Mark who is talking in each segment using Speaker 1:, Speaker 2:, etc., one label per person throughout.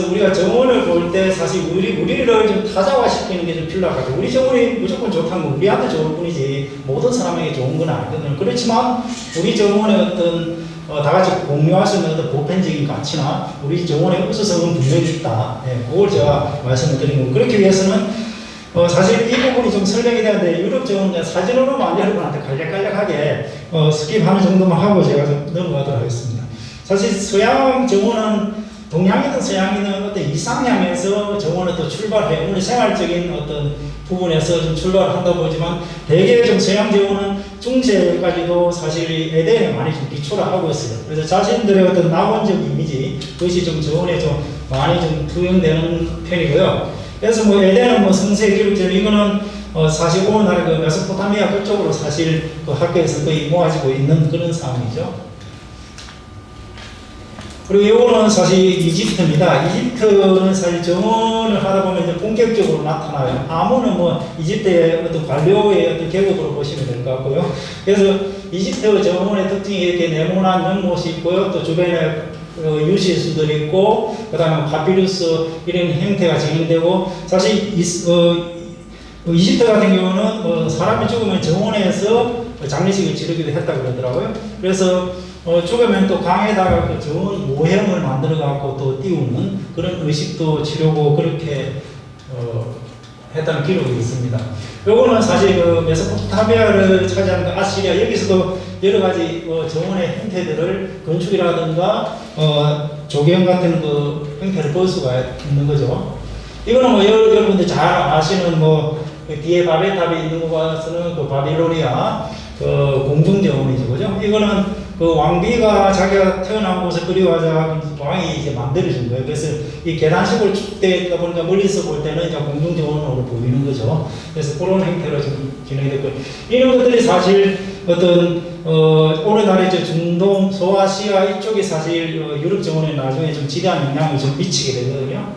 Speaker 1: 우리가 정원을 볼 때 사실 우리를 좀 타자화시키는 게 좀 필요하거든요. 우리 정원이 무조건 좋다는 건 우리한테 좋을 뿐이지 모든 사람에게 좋은 건 아니거든요. 그렇지만 우리 정원의 어떤 다 같이 공유할 수 있는 어떤 보편적인 가치나 우리 정원의 우수성은 분명히 있다. 그걸 제가 말씀을 드린 거고, 그렇기 위해서는 사실 이 부분이 좀 설명이 되는데 유럽 정원 사진으로만 여러분한테 간략하게 스킵하는 정도만 하고 제가 좀 넘어가도록 하겠습니다. 사실 서양 정원은 동양이든 서양이든 어떤 이상향에서 정원을 또 출발해 우리 생활적인 어떤 부분에서 좀 출발을 한다 보지만 대개 좀 서양 정원은 중세까지도 사실 에덴에 많이 좀 기초를 하고 있어요. 그래서 자신들의 어떤 낙원적 이미지 그것이 좀 정원에 좀 많이 좀 투영되는 편이고요. 그래서 뭐 에덴은 뭐 성세 기록처럼 이거는 사실 오늘날 그 메소포타미아 그쪽으로 사실 그 학교에서 거의 모아지고 있는 그런 상황이죠. 그리고 이거는 사실 이집트입니다. 이집트는 사실 정원을 하다 보면 이제 본격적으로 나타나요. 아무는 뭐 이집트의 어떤 관료의 어떤 계급으로 보시면 될 것 같고요. 그래서 이집트 정원의 특징이 이렇게 네모난 연못이 있고요. 또 주변에 유실수들이 있고, 그 다음에 파피루스 이런 형태가 진행되고, 사실 이집트 같은 경우는 사람이 죽으면 정원에서 장례식을 치르기도 했다고 그러더라고요. 그래서 죽으면 또 강에다가 그 좋은 모형을 만들어 갖고 또 띄우는 그런 의식도 치르고 그렇게 했다는 기록이 있습니다. 요거는 사실 그 메소포타미아를 차지한 그 아시리아, 여기서도 여러 가지 정원의 형태들을 건축이라든가 조경 같은 그 형태를 볼 수가 있는 거죠. 이거는 뭐 여러분들 잘 아시는 뭐 뒤에 바벨탑이 있는 곳은 그 바빌로니아 그 공중정원이죠, 그죠? 이거는 그 왕비가 자기가 태어난 곳에 그리워하자 왕이 이제 만들어준 거예요. 그래서 이 계단식으로 쭉 되어 있다 보니까 멀리서 볼 때는 이제 공중정원으로 보이는 거죠. 그래서 그런 형태로 좀 진행이 됐고, 이런 것들이 사실 어떤 오늘날의 중동, 소아시아 이쪽이 사실 유럽 정원에 나중에 좀 지대한 영향을 좀 미치게 되거든요.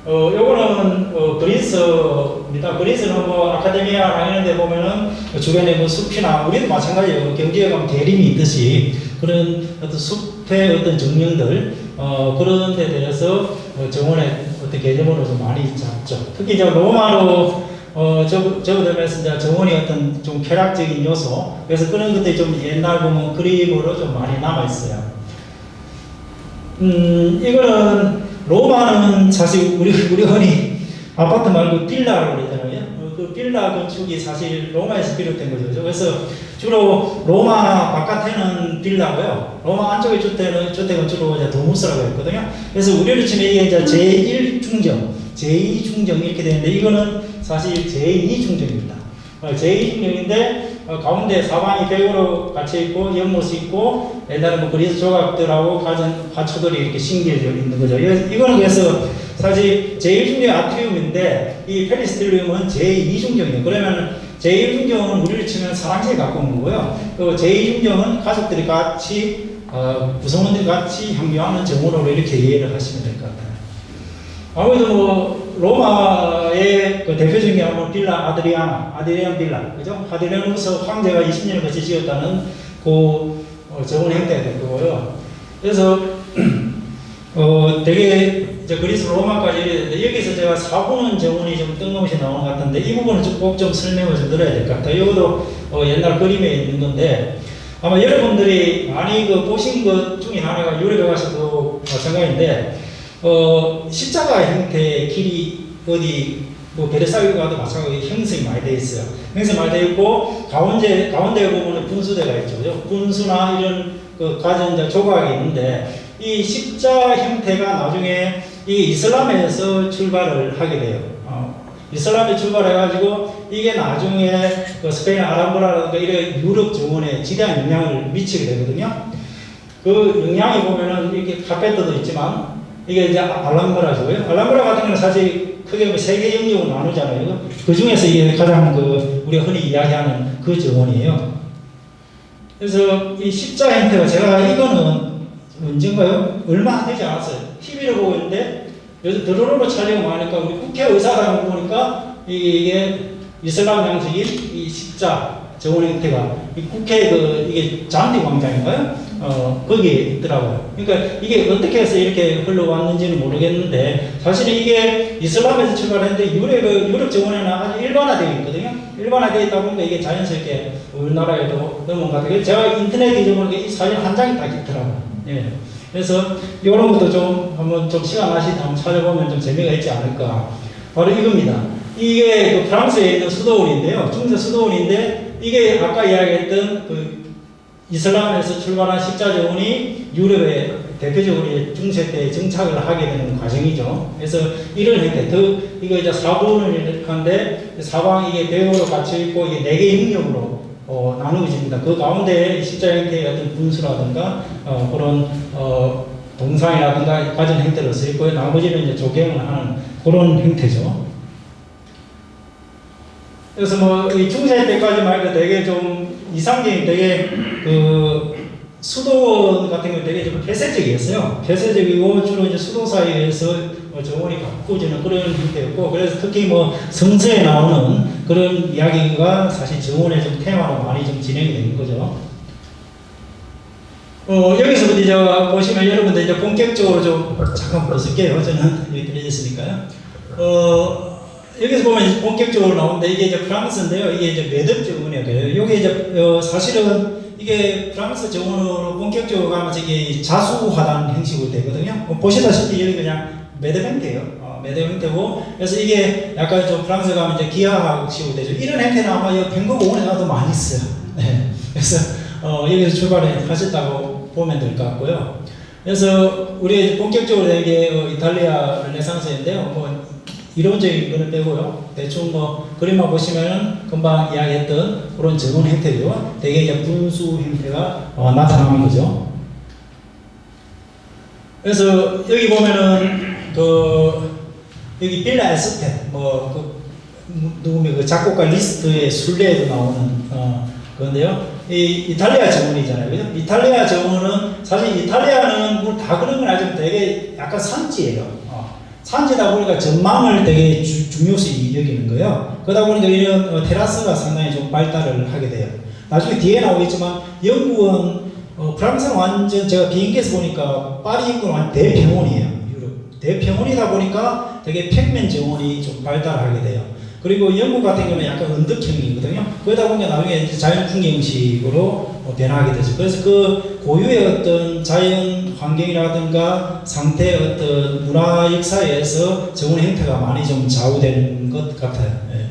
Speaker 1: 요거는 그리스입니다. 그리스는 뭐 아카데미아나 이런 데 보면은 주변에 뭐 숲이나 우리도 마찬가지예요. 경주에 가면 대림이 있듯이 그런 어떤 숲의 어떤 정령들 그런 데 대해서 정원의 어떤 개념으로 좀 많이 잡죠. 특히 이제 로마로 접어들면서 이제 정원이 어떤 좀 쾌락적인 요소, 그래서 그런 것들이 좀 옛날 보면 그림으로 좀 많이 남아 있어요. 이거는 로마는 사실 우리 흔히 아파트 말고 빌라라고 그러잖아요. 그 빌라 건축이 사실 로마에서 비롯된 거죠. 그래서 주로 로마 바깥에는 빌라고요. 로마 안쪽의 주택은 주로 이제 도무스라고 했거든요. 그래서 우리로 치면 이게 이제 제1중정, 제2중정 이렇게 되는데 이거는 사실 제2중정입니다. 제2중정인데 가운데 사방이 벽으로 갇혀 있고 연못이 있고 옛날에 뭐 그리스 조각들하고 가진 화초들이 이렇게 신기해져 있는 거죠. 이거는 그래서 사실 제1중정 아트리움인데 이 페리스틸리움은 제2중정이에요. 그러면 제1중정은 우리를 치면 사랑제에 가까운 거고요. 그 제2중정은 가족들이 같이 구성원들이 같이 향유하는 정원으로 이렇게 이해를 하시면 될 것 같아요. 아무래도 뭐 로마의 그 대표적인 게 뭐 빌라 아드리안 빌라, 그죠? 아드리아누스 황제가 20년을 같이 지었다는 그 정원 형태가 될 거고요. 그래서 되게 이제 그리스 로마까지 이랬는데 여기서 제가 사고는 정원이 좀 뜬금없이 나오는 것 같은데 이 부분은 꼭 좀 설명을 좀 드려야 될 것 같아요. 이것도 옛날 그림에 있는 건데 아마 여러분들이 많이 보신 것 중에 하나가 유럽에 가서도 마찬가지인데 십자가 형태의 길이 어디 뭐 베르사유 가도 마찬가지로 형성이 많이 되어 있어요. 형성이 많이 되어 있고 가운데에 보면 분수대가 있죠. 분수나 이런 가진 조각이 있는데 이 십자 형태가 나중에 이 이슬람에서 출발을 하게 돼요. 이슬람에 출발해가지고 이게 나중에 스페인 아람브라라든가 이런 유럽 정원에 지대한 영향을 미치게 되거든요. 그 영향이 보면은 이렇게 카페트도 있지만 이게 이제 알람브라죠. 알람브라 같은 경우는 사실 크게 뭐 세계 영역으로 나누잖아요. 그 중에서 이게 가장 우리가 흔히 이야기하는 그 정원이에요. 그래서 이 십자 형태가 제가 이거는 언젠가요? 얼마 안 되지 않았어요. TV를 보고 있는데 요즘 드론으로 촬영을 하니까 우리 국회의사라고 보니까 이게 이슬람 양식인 이 십자 정원 형태가 이 국회 이게 잔디 광장인가요? 거기에 있더라고요. 그러니까 이게 어떻게 해서 이렇게 흘러왔는지는 모르겠는데, 사실은 이게 이슬람에서 출발했는데, 유럽 정원에는 아주 일반화되어 있거든요. 일반화되어 있다 보니까 이게 자연스럽게 우리나라에도 넘어온 것 같아요. 제가 인터넷에 잊어보니까 이 사진 한 장이 딱 있더라고요. 예. 그래서 이런 것도 좀 한번 좀 시간 나실 때 한번 찾아보면 좀 재미가 있지 않을까. 바로 이겁니다. 이게 그 프랑스에 있는 수도원인데요. 중세 수도원인데, 이게 아까 이야기했던 그 이슬람에서 출발한 식자정원이 유럽에 대표적으로 중세 때 정착을 하게 되는 과정이죠. 그래서 이런 형태, 이거 이제 사부를 이렇게 하는데, 사방 이게 배우로 갇혀 있고, 이게 4개의 영역으로 나누어집니다. 그 가운데 십자 형태의 어떤 분수라든가, 그런, 동상이라든가 가진 형태로 쓰여 있고요. 나머지는 이제 조경을 하는 그런 형태죠. 그래서 뭐, 이 중세 때까지 말고 되게 좀 이상적인 되게 수도원 같은 경우 되게 좀 폐쇄적이었어요. 폐쇄적이고 주로 이제 수도 사이에서 정원이 가꾸어지는 그런 형태였고, 그래서 특히 뭐 성서에 나오는 그런 이야기가 사실 정원의 좀 테마로 많이 좀 진행이 되는 거죠. 여기서부터 이제 보시면 여러분들 이제 본격적으로 좀 잠깐 볼게요. 저는 여기 들려졌으니까요. 여기서 보면 본격적으로 나오는데, 이게 이제 프랑스인데요. 이게 이제 매듭 정원이에요. 여기 이제 사실은 이게 프랑스 정원으로 본격적으로 가면 이게 자수화단 형식으로 되거든요. 보시다시피 여기 그냥 매듭 형태예요. 매듭 형태고, 그래서 이게 약간 좀 프랑스 가면 이제 기하학식으로 되죠. 이런 형태는 아마 이 뱅거공원에 가도 많이 있어요. 네. 그래서 여기서 출발을 하셨다고 보면 될 것 같고요. 그래서 우리 본격적으로 된 게 이탈리아 르네상스인데요. 뭐 이론적인 거는 빼고요. 대충 뭐 그림만 보시면 금방 이야기했던 그런 정원 형태고요. 되게 이제 분수 형태가 나타나는 거죠. 그래서 여기 보면은 여기 빌라 에스테 누구면 그 작곡가 리스트의 순례에도 나오는 그런데요. 이 이탈리아 정원이잖아요. 그죠? 이탈리아 정원은 사실 이탈리아는 뭐 다 그런 건 아니지만 되게 약간 산지예요. 산지다 보니까 전망을 되게 중요시 여기는 거예요. 그러다 보니까 이런 테라스가 상당히 좀 발달을 하게 돼요. 나중에 뒤에 나오겠지만 영국은 프랑스는 완전 제가 비행기에서 보니까 파리 인구는 완전 대평원이에요. 유럽 대평원이다 보니까 되게 평면 정원이 좀 발달하게 돼요. 그리고 영국 같은 경우는 약간 언덕형이거든요. 그러다 보니까 나중에 이제 자연 풍경식으로 변하게 되죠. 그래서 그 고유의 어떤 자연 환경이라든가 상태의 어떤 문화 역사에서 정원 형태가 많이 좀 좌우되는 것 같아요. 예.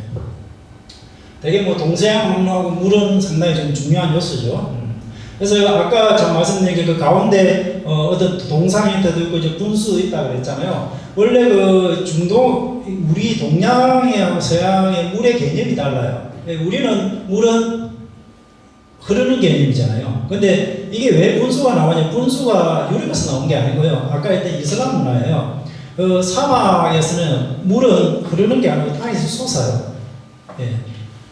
Speaker 1: 되게 뭐 동서양하고 물은 상당히 좀 중요한 요소죠. 그래서 아까 좀 말씀드린 그 가운데 어떤 동상 형태도 있고 이제 분수 있다 그랬잖아요. 원래 그 우리 동양하고 서양의 물의 개념이 달라요. 우리는 물은 흐르는 개념이잖아요. 근데 이게 왜 분수가 나오냐? 분수가 유럽에서 나온 게 아니고요. 아까 했던 이슬람 문화예요. 사막에서는 물은 흐르는 게 아니고 땅에서 솟아요. 예.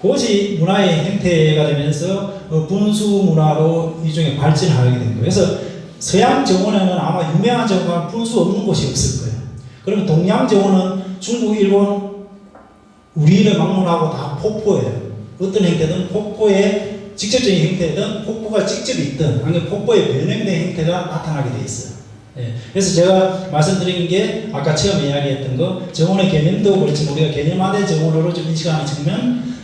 Speaker 1: 그것이 문화의 형태가 되면서 분수 문화로 일종의 발전하게 된 거예요. 그래서 서양 정원에는 아마 유명한 정원은 분수 없는 곳이 없을 거예요. 그러면 동양 정원은 중국, 일본, 우리를 막론하고 다 폭포예요. 어떤 형태든 폭포의 직접적인 형태든 폭포가 직접 있든 아니면 폭포의 변형된 형태가 나타나게 돼 있어요. 예. 그래서 제가 말씀드린 게 아까 처음에 이야기했던 거 정원의 개념도 그렇지만 우리가 개념 안에 정원으로 좀 인식하는 측면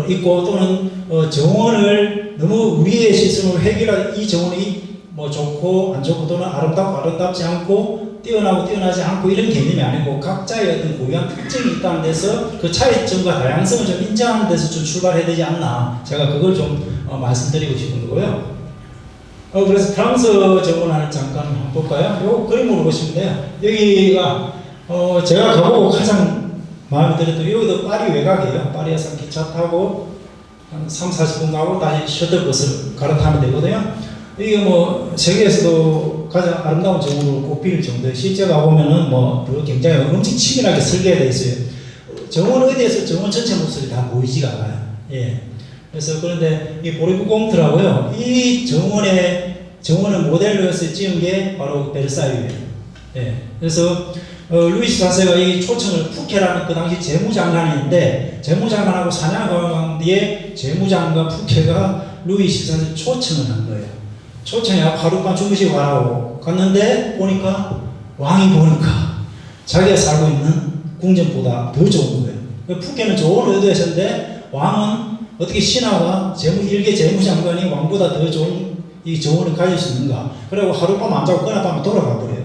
Speaker 1: 있고 또는 정원을 너무 우리의 시선으로 해결할 이 정원이 뭐 좋고 안 좋고 또는 아름답고 아름답지 않고 뛰어나고 뛰어나지 않고 이런 개념이 아니고 각자의 어떤 고유한 특징이 있다는 데서 그 차이점과 다양성을 좀 인정하는 데서 좀 출발해야 되지 않나 제가 그걸 좀 말씀드리고 싶은 거고요. 그래서 프랑스 정원을 잠깐 한번 볼까요? 요 그림으로 보시면 돼요. 여기가 제가 가보고 가장 마음에 들었던 여기도 파리 외곽이에요. 파리에서 기차 타고 한 3-40분 가고 다시 셔틀버스를 갈아타면 되거든요. 이게 뭐 세계에서도 가장 아름다운 정원으로 꼽힐 정도에 실제 가보면은 뭐 굉장히 엄청 치밀하게 설계되어 있어요. 정원 어디에서 정원 전체 모습이 다 보이지가 않아요. 예. 그래서 그런데 이 보르부공트라고요. 이 정원을 모델로 해서 지은 게 바로 베르사유예요. 예. 그래서 루이 14세가 이 초청을 푸케라는 그 당시 재무장관인데 재무장관하고 사냥관 뒤에 재무장관 푸케가 루이 14세 초청을 한 거예요. 초청해서 하룻밤 주무시고 가라고 갔는데 보니까 왕이 보니까 자기가 살고 있는 궁전보다 더 좋은 거예요. 푸케는 좋은 의도였는데 왕은 어떻게 신하가 일개 재무장관이 왕보다 더 좋은 이 정원을 가질 수 있는가? 그리고 하룻밤 안 자고 그날 돌아가 버려요.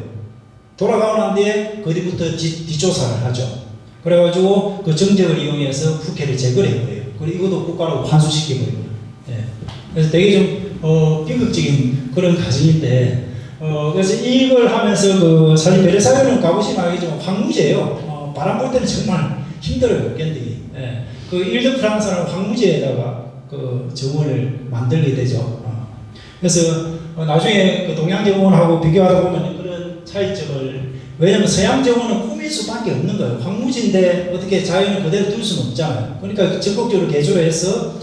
Speaker 1: 돌아가고 난 뒤에 그 뒤부터 뒷조사를 하죠. 그래가지고 그 정적을 이용해서 푸케를 제거를 해버려요. 그리고 이것도 국가로 환수시켜버려요. 예. 그래서 되게 좀 비극적인 그런 과정인데 그래서 이걸 하면서 그 사실 베르사유는 가보시면 알겠지만 황무지예요. 바람 불 때는 정말 힘들어요, 견디기. 예. 그 일드 프랑스는 황무지에다가 그 정원을 만들게 되죠. 그래서 나중에 그 동양 정원하고 비교하다 보면 그런 차이점을, 왜냐면 서양 정원은 꾸밀 수밖에 없는 거예요. 황무지인데 어떻게 자연을 그대로 둘 수는 없잖아요. 그러니까 적극적으로 개조를 해서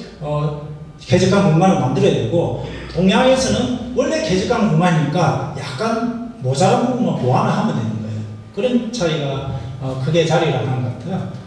Speaker 1: 쾌적한 공간을 만들어야 되고, 동양에서는 원래 쾌적한 공간이니까 약간 모자란 부분만 보완을 하면 되는 거예요. 그런 차이가 크게 자리를 하는 것 같아요.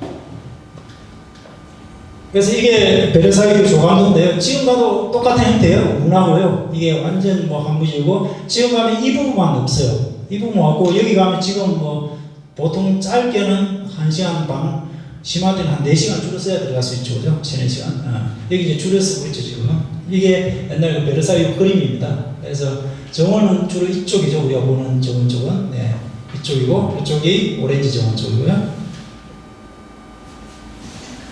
Speaker 1: 그래서 이게 베르사유 조감도인데요. 지금 가도 똑같은 형태예요. 문화고요. 이게 완전 뭐 황무지고, 지금 가면 이 부분만 없어요. 이 부분 왔고, 여기 가면 지금 뭐 보통 짧게는 1시간 반, 심할 때는 한 4시간 줄을 써야 들어갈 수 있죠. 그죠? 3-4시간. 여기 이제 줄을 쓰고 있죠, 지금. 이게 옛날 그 베르사유 그림입니다. 그래서 정원은 주로 이쪽이죠. 우리가 보는 정원 쪽은. 네. 이쪽이고, 이쪽이 오렌지 정원 쪽이고요.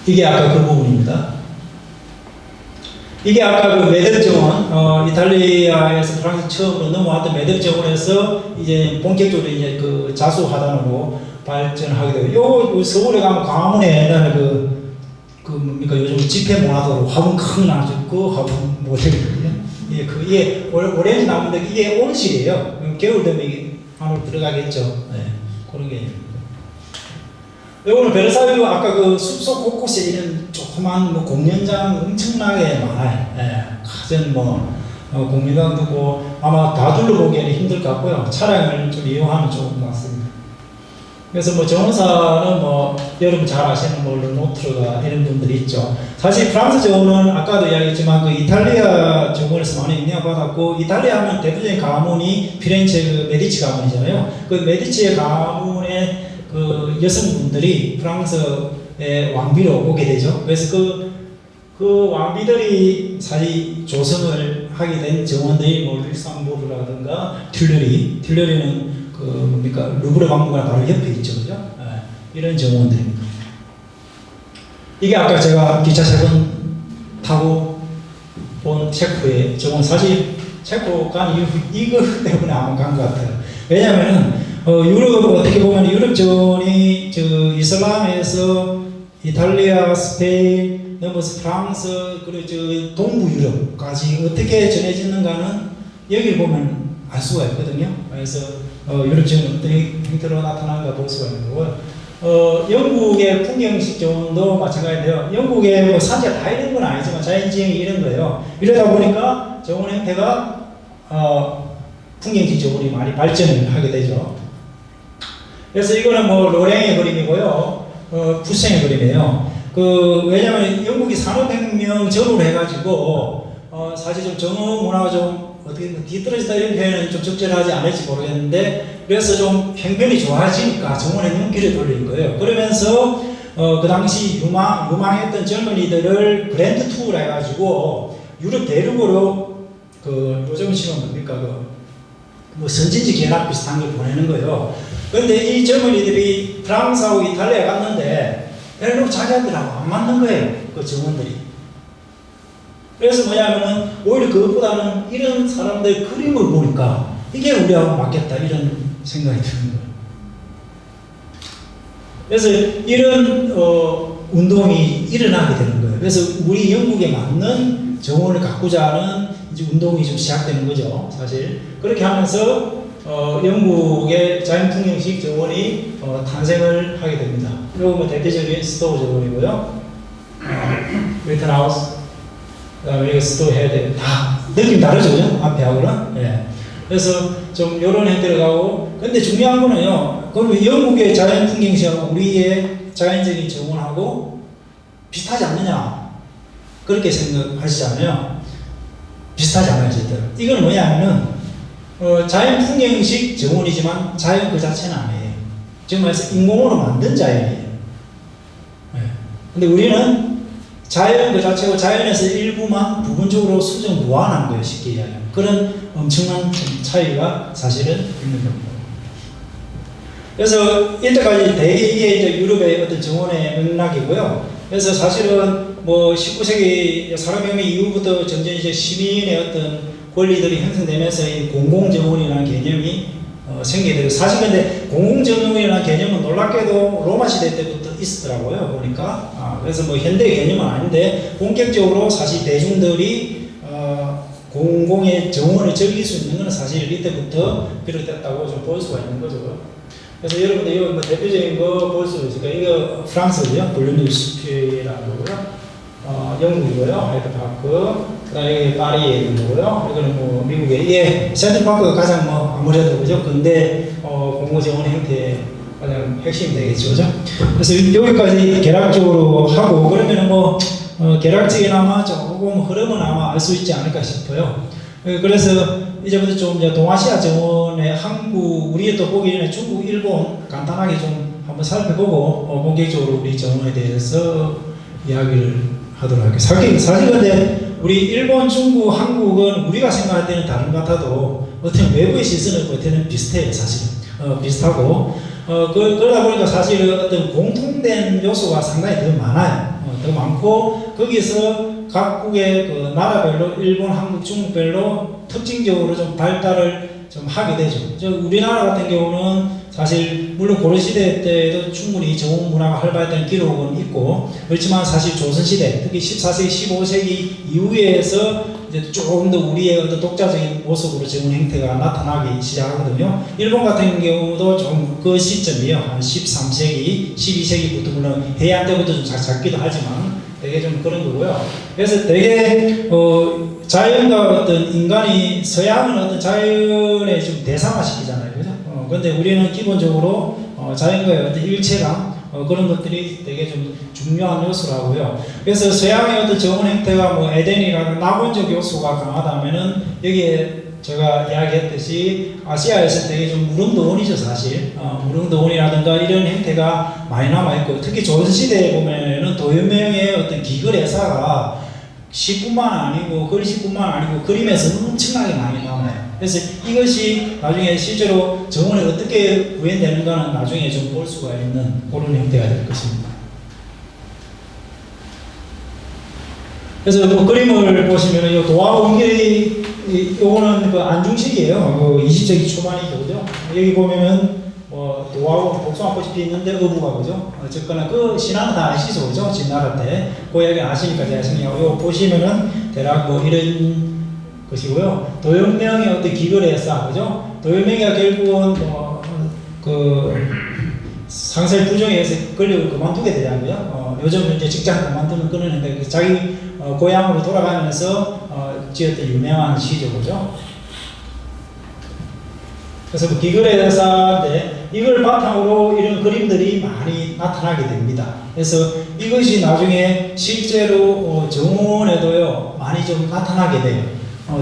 Speaker 1: 이게 아까 그 부분입니다. 이게 아까 그 메데르 정원, 이탈리아에서 프랑스 처음으로 넘어왔던 메데르 정원에서 이제 본격적으로 이제 그 자수하단으로 발전하게 되고, 요 서울에 가면 광화문에 옛날에 뭡니까 요즘 집회 문화도로 화분 큰 나죠. 그 화분 모델이거든요. 예, 이게 오렌지 나무인데 이게 온실이에요. 겨울 되면 이게 안으로 들어가겠죠. 네, 그런 게. 요거는 베르사유 아까 그 숲속 곳곳에 이런 조그만 뭐 공연장 엄청나게 많아요. 예, 가전 공연장 두고 아마 다 둘러보기에는 힘들 것 같고요. 차량을 좀 이용하면 좋은 것 같습니다. 그래서 뭐 정원사는 뭐 여러분 잘 아시는 뭐 르노트르가 이런 분들이 있죠. 사실 프랑스 정원은 아까도 이야기했지만 그 이탈리아 정원에서 많이 영향을 받았고, 이탈리아 하면 대표적인 가문이 피렌체 그 메디치 가문이잖아요. 그 메디치의 가문의 그 여성분들이 프랑스의 왕비로 오게 되죠. 그래서 그 왕비들이 사실 조성을 하게 된 정원들이 뭐 룩삼부르라든가 튤러리는 그 뭡니까 루브르 박물관 바로 옆에 있죠, 그죠? 네, 이런 정원들입니다. 이게 아까 제가 기차 3번 타고 본 체코의 정원, 사실 체코 간 이거 때문에 아마 간 것 같아요. 왜냐하면 유럽 어떻게 보면 유럽 정원이 이슬람에서 이탈리아, 스페인, 넘어서 프랑스, 그리고 동부 유럽까지 어떻게 전해지는가는 여기를 보면 알 수가 있거든요. 그래서 유럽 정원 어떤 형태로 나타나는가 볼 수가 있는 거고요. 영국의 풍경식 정원도 마찬가지인데요. 영국에 뭐 산지가 다 이런 건 아니지만 자연지형이 이런 거예요. 이러다 보니까 정원 형태가 풍경식 정원이 많이 발전을 하게 되죠. 그래서 이거는 뭐 로랭의 그림이고요. 푸생의 그림이에요. 왜냐면 영국이 산업혁명 전후로 해가지고, 사실 좀 정오 문화가 좀 어떻게 뒤떨어지다 이런 표현은 좀 적절하지 않을지 모르겠는데, 그래서 좀 형편이 좋아지니까 정원에 눈길을 돌린 거예요. 그러면서, 그 당시 유망했던 젊은이들을 그랜드 투어를 해가지고, 유럽 대륙으로, 요즘 치면 뭡니까, 뭐 선진지 견학 비슷한 걸 보내는 거예요. 그런데 이 젊은이들이 프랑스하고 이탈리아에 갔는데 별로 자기들하고 안 맞는 거예요, 그 정원들이. 그래서 뭐냐면은 오히려 그것보다는 이런 사람들 그림을 보니까 이게 우리하고 맞겠다 이런 생각이 드는 거예요. 그래서 이런 운동이 일어나게 되는 거예요. 그래서 우리 영국에 맞는 정원을 가꾸자는 이제 운동이 좀 시작되는 거죠, 사실. 그렇게 하면서 영국의 자연풍경식 정원이 탄생을 하게 됩니다. 이거 뭐 대표적인 스토우 정원이고요. 웨이턴하우스, 그다음에 이거 스토우 헤드, 다 느낌 다르죠, 그죠? 앞에하고는. 예. 그래서 좀 이런 형태로 가고, 근데 중요한 거는요. 그럼 영국의 자연풍경식하고 우리의 자연적인 정원하고 비슷하지 않느냐? 그렇게 생각하시잖아요. 비슷하지 않아요, 절대로. 이건 뭐냐면은 자연 풍경식 정원이지만 자연 그 자체는 아니에요. 지금 말해서 인공으로 만든 자연이에요. 네. 근데 우리는 자연 그 자체고 자연에서 일부만 부분적으로 수정 무한한 거예요, 쉽게 이야기하면. 그런 엄청난 차이가 사실은 있는 겁니다. 그래서 이때까지 대개 이게 이제 유럽의 어떤 정원의 맥락이고요. 그래서 사실은 뭐 19세기 산업혁명 이후부터 점점 이제 시민의 어떤 권리들이 형성되면서 이 공공정원이라는 개념이 생기게 되고, 사실 근데 공공정원이라는 개념은 놀랍게도 로마 시대 때부터 있었더라고요, 보니까. 그래서 뭐 현대 개념은 아닌데 본격적으로 사실 대중들이 공공의 정원을 즐길 수 있는 것은 사실 이때부터 비롯됐다고 좀 볼 수가 있는 거죠. 그래서 여러분들 이거 뭐 대표적인 거 볼 수 있을까요? 이거 프랑스죠, 볼류뉴스피라는 거고요. 영국이고요, 하이드파크. 그다음에 파리에 있는 거고요. 이거는 뭐 미국의 이게 센트럴파크가 가장 뭐 아무래도 그죠, 근대 공공정원 형태의 가장 핵심이 되겠죠, 그죠? 그래서 여기까지 개략적으로 하고, 그러면은 뭐 개략적이나마 조금 흐름은 아마 알 수 있지 않을까 싶어요. 그래서 이제부터 좀 이제 동아시아 정원의 한국, 우리 또 보기 전에 중국, 일본 간단하게 좀 한번 살펴보고 본격적으로 우리 정원에 대해서 이야기를 하도록 할게요. 사실 근데 우리 일본, 중국, 한국은 우리가 생각할 때는 다른 것 같아도 어떤 외부의 시선을 볼 때는 비슷해요, 사실은. 비슷하고 그러다 보니까 사실 어떤 공통된 요소가 상당히 더 많아요. 더 많고 거기서 각국의 그 나라별로 일본, 한국, 중국별로 특징적으로 좀 발달을 좀 하게 되죠. 우리나라 같은 경우는 사실 물론 고려시대 때에도 충분히 정원 문화가 활발했던 기록은 있고, 그렇지만 사실 조선시대 특히 14세기, 15세기 이후에서 이제 조금 더 우리의 어떤 독자적인 모습으로 정원 형태가 나타나기 시작하거든요. 일본 같은 경우도 좀 그 시점이요, 한 13세기, 12세기부터 물론 해양 때부터 좀 작기도 하지만 되게 좀 그런 거고요. 그래서 되게 자연과 어떤 인간이 서양은 어떤 자연에 좀 대상화시키잖아요, 그죠? 근데 우리는 기본적으로 자연과의 어떤 일체감 그런 것들이 되게 좀 중요한 요소라고요. 그래서 서양의 어떤 정원 형태가 뭐 에덴이라는 낙원적 요소가 강하다면은 여기에 제가 이야기했듯이 아시아에서 되게 좀 무릉도원이죠, 사실. 무릉도원이라든가 이런 형태가 많이 남아있고, 특히 조선시대에 보면은 도연명의 어떤 기글애사가 시뿐만 아니고 글씨뿐만 아니고 그림에서 엄청나게 많이 남아요. 그래서 이것이 나중에 실제로 정원에 어떻게 구현되는가는 나중에 좀 볼 수가 있는 그런 형태가 될 것입니다. 그래서 뭐 그림을 보시면 이 도화 원길이 요거는 그 안중식이에요. 20세기 초반이죠, 그죠? 여기 보면은 도화하고 복숭아꽃이 피었는데 어부가, 그죠? 어쨌거나 그 신화는 다 아시죠, 그죠? 진나라 때 그 이야기 아시니까 제가 생략하고, 요 보시면은 대략 뭐 이런 것이고요. 도연명의 어떤 기글애사, 그죠? 도연명이가 결국은 상설 부정에 의해서 권력을 그만두게 되잖아요. 요즘 이제 직장 그만두면 끊었는데 자기 고향으로 돌아가면서 지었던 유명한 시죠, 그죠? 그래서 뭐 기글애사인데 이걸 바탕으로 이런 그림들이 많이 나타나게 됩니다. 그래서 이것이 나중에 실제로 정원에도요 많이 좀 나타나게 돼요.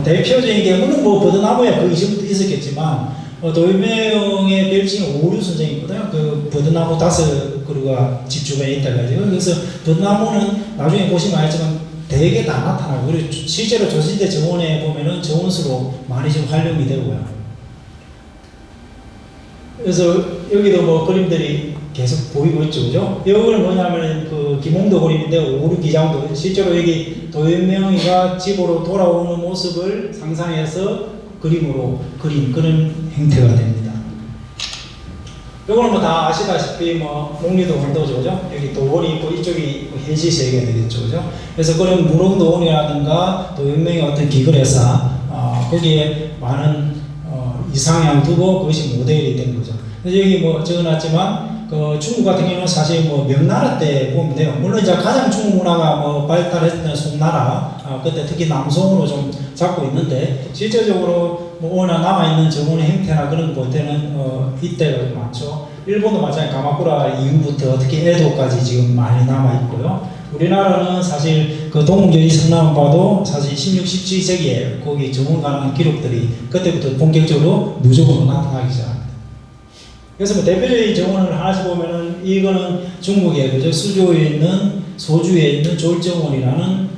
Speaker 1: 대표적인 게 물론 뭐 버드나무야 그 이전부터 있었겠지만 도연명의 별칭이 오류선생이거든요. 그 버드나무 5그루가 집 주변에 있다 가지고, 그래서 버드나무는 나중에 보시면 알지만 되게 다 나타나고, 그리고 실제로 조선시대 정원에 보면은 정원수로 많이 좀 활용이 되고요. 그래서 여기도 뭐 그림들이 계속 보이고 있죠, 그죠? 여기는 뭐냐면 그 김홍도 그림인데 오류기장도 실제로 여기 도연명이가 집으로 돌아오는 모습을 상상해서 그림으로 그린 그런 형태가 됩니다. 요거는 뭐 다 아시다시피 뭐 목리도 원도죠, 그죠? 여기 도원이 있고 이쪽이 현시세계가 되겠죠, 그죠? 그래서 그런 무릉도원이라든가 도연명의 어떤 기글애사 거기에 많은 이상향 두고 그것이 모델이 된 거죠. 그래서 여기 뭐 적어놨지만 그 중국 같은 경우는 사실 뭐 명나라 때 보면 돼요. 물론 이제 가장 중국 문화가 뭐 발달했던 송나라 그때 특히 남송으로 좀 잡고 있는데, 실제적으로 뭐 워낙 남아있는 정원의 형태나 그런 거 볼 때는 이때가 많죠. 일본도 마찬가지, 가마쿠라 이후부터 특히 에도까지 지금 많이 남아있고요. 우리나라는 사실 그 동문교의 성남과도 사실 16, 17세기에 거기 정원 가능한 기록들이 그때부터 본격적으로 누적으로 나타나기 시작합니다. 그래서 뭐 대표적인 정원을 하나씩 보면은 이거는 중국의 그죠 수조에 있는 소주에 있는 졸정원이라는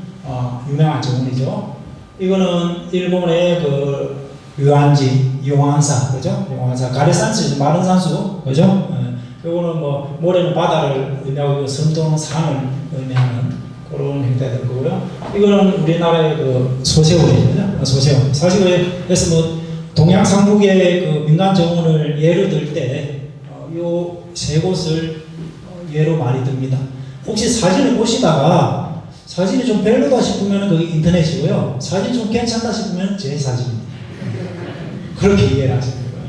Speaker 1: 유명한 정원이죠. 이거는 일본의 그 류안지 용안사 그죠? 용안사 가레산수 마른 산수 그죠? 요거는 뭐 모래는 바다를 의미하고 섬도는 산을 의미하는 그런 형태가 될 거고요. 이거는 우리나라의 그 소세원이죠. 소세원. 사실 그래서 뭐 동양 삼국의 그 민간 정원을 예로 들 때 요 세 곳을 예로 많이 듭니다. 혹시 사진을 보시다가 사진이 좀 별로다 싶으면 그 인터넷이고요. 사진 좀 괜찮다 싶으면 제 사진입니다. 그렇게 이해를 하시는 거예요.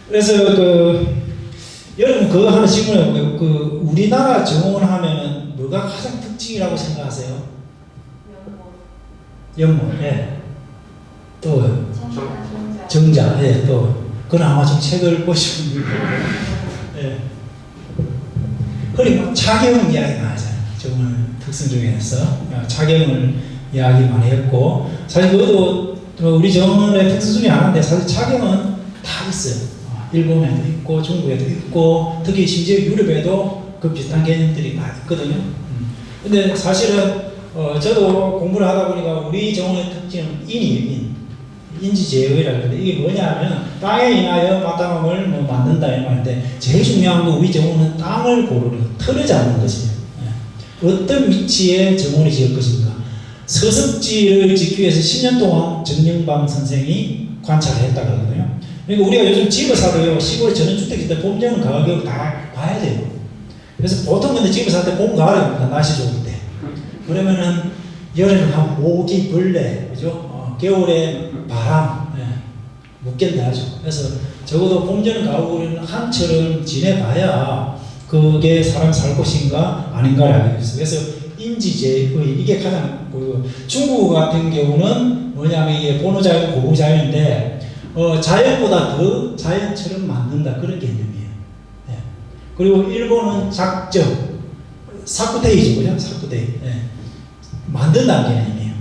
Speaker 1: 그래서 여러분 그거 하나 질문해 볼게요. 우리나라 정원 하면은 뭐가 가장 특징이라고 생각하세요? 연못. 예. 또요. 정자. 예. 또. 그건 아마 좀 책을 보시면 예. 그리고 차경 이야기 많이 하잖아요. 정원 특성 중에서 차경을 이야기 많이 했고 사실 그것도 우리 정원의 특성 중에 하나인데 사실 차경은 다 있어요. 일본에도 있고 중국에도 있고 특히 심지어 유럽에도 그 비슷한 개념들이 다 있거든요. 근데 사실은 저도 공부를 하다 보니까 우리 정원의 특징은 인이에요. 인지제어라고 하는데 이게 뭐냐면 땅에 인하여 마땅함을 뭐 만든다 이 말인데 제일 중요한 건 우리 정원은 땅을 고르는 틀을 잡는 것이에요. 어떤 위치에 정원을 지을 것인가. 서습지를 짓기 위해서 10년 동안 정영방 선생이 관찰을 했다 그러거든요. 그러니까 우리가 요즘 집을 사도요 시골 전원주택일 때 봄, 여름, 가을, 겨울 다 봐야 돼요. 그래서 보통 근데 집을 살 때 봄, 가을에 봅니다. 날씨 좋을 때. 그러면은 여름에 한 모기, 벌레, 그죠? 겨울에 바람, 못 견뎌하죠. 그래서 적어도 봄, 여름, 가을은 한철은 지내봐야 그게 사람 살 곳인가 아닌가를 알고 있어요. 그래서 인지제의 이게 가장 보이고 중국 같은 경우는 뭐냐면 이게 본호자연, 고우자연인데 자연보다 더 자연처럼 만든다 그런 개념이에요. 네. 그리고 일본은 작정, 사쿠테이죠, 그죠? 사쿠테이. 네. 만든다는 개념이에요.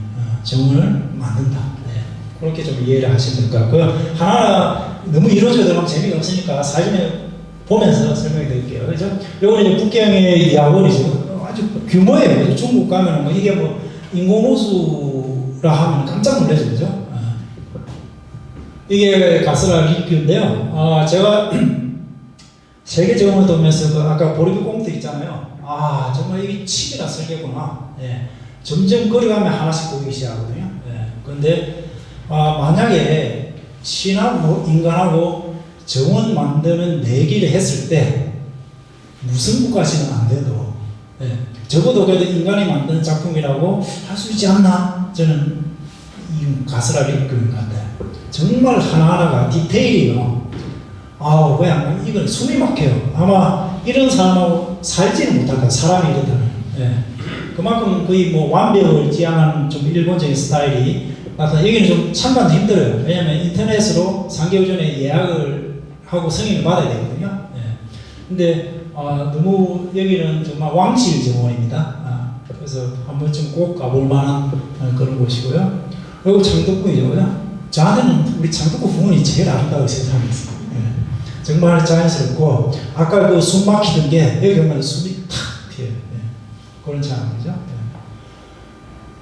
Speaker 1: 정원을 만든다. 네. 그렇게 좀 이해를 하시면 될 것 같고요. 하나 너무 이루어져 들어가면 재미가 없으니까 사진을 보면서 설명해 드릴게요. 그죠? 요거는 이제 북경의 야원이죠. 아주 규모예요. 중국 가면 뭐 이게 뭐 인공호수라 하면 깜짝 놀라죠. 그죠? 이게 가스라 리큐인데요. 제가 세계 정원을 돌면서 아까 보리비 꽁트 있잖아요. 정말 이게 칩이나 설계구나. 예. 점점 거리가면 하나씩 보이기 시작하거든요. 예. 그런데 만약에 신하고 인간하고 정원 만드는 내기를 했을 때 무승부까지는 안 돼도 적어도 그래도 인간이 만든 작품이라고 할 수 있지 않나? 저는 이 가스라 리큐인 것 같아요. 정말 하나하나가 디테일이요. 그냥 이건 숨이 막혀요. 아마 이런 사람하고 살지는 못할 거예요. 사람이 이렇다면. 예. 그만큼 거의 뭐 완벽을 지향하는 좀 일본적인 스타일이 나타나. 여기는 좀 참관도 힘들어요. 왜냐면 인터넷으로 3개월 전에 예약을 하고 승인을 받아야 되거든요. 예. 근데 너무 여기는 정말 왕실 정원입니다. 그래서 한 번쯤 꼭 가볼 만한 그런 곳이고요. 그리고 장덕궁이죠. 저한테는 우리 장덕궁 부분이 제일 아름다워 세상에서. 정말 자연스럽고 아까 그 숨 막히던 게 여기 오면 숨이 탁 튀어요. 그런 장면이죠.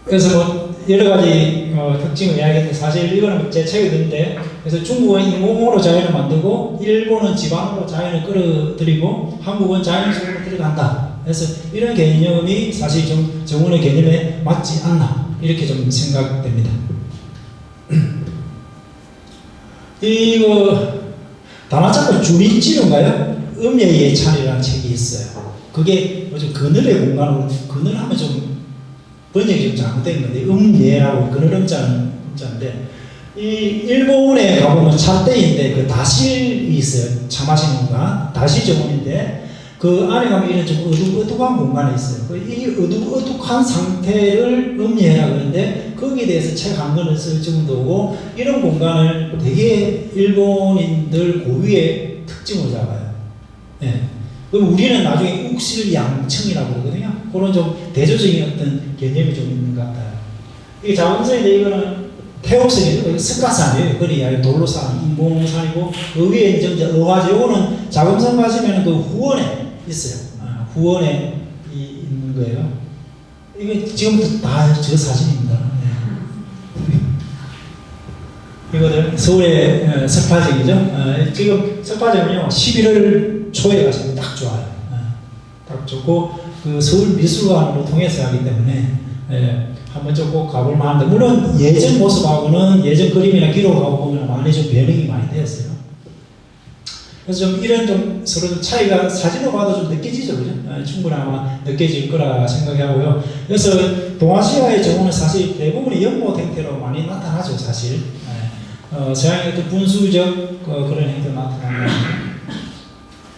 Speaker 1: 그래서 뭐 여러 가지 특징을 이야기했는데 사실 이거는 제 책에 있는데 그래서 중국은 인공으로 자연을 만들고 일본은 지방으로 자연을 끌어들이고 한국은 자연 속으로 들어간다. 그래서 이런 개념이 사실 좀 정원의 개념에 맞지 않나 이렇게 좀 생각됩니다. 이거 다나차고 주민지론가요? 음예의 예찬이라는 책이 있어요. 그게 요즘 그늘의 공간으로 그늘하면 좀 번역이 좀 잘못된 건데 음예라고 그늘 음자인데 이 일본에 가보면 잣대인데 그 다실이 있어요. 차 마시는 공간 다실 정원인데 그 안에 가면 이런 좀 어둑어둑한 공간이 있어요. 이 어둑어둑한 상태를 음예라 그러는데 거기에 대해서 책 한 권을 쓸 정도고 이런 공간을 되게 일본인들 고유의 특징으로 잡아요. 네. 그럼 우리는 나중에 욱실양청이라고 그러거든요. 그런 좀 대조적인 어떤 개념이 좀 있는 것 같아요. 이게 자금성인데 이거는 태옥성이죠. 석가산이에요. 그러니까 돌로 쌓은 인공산이고 그 위에 이제 어화죠. 이거는 자금성 가시면 그 후원에 있어요. 후원에 있는 거예요. 이게 지금부터 다 저 사진입니다. 네. 이거는 서울의 석파정이죠. 지금 석파정은요 11월 초에 가시면 딱 좋아요. 딱 좋고 그 서울미술관으로 통해서 하기 때문에 한번 좀 꼭 가볼 만한데, 물론 예전 모습하고는 예전 그림이나 기록하고 보면 많이 좀 변형이 많이 되었어요. 그래서 좀 이런 좀 서로 좀 차이가 사진으로 봐도 좀 느껴지죠, 그죠? 충분히 아마 느껴질 거라 생각하고요. 그래서 동아시아의 정원은 사실 대부분이 연못 형태로 많이 나타나죠, 사실. 서양의 어떤 분수적 그런 형태로 나타납니다.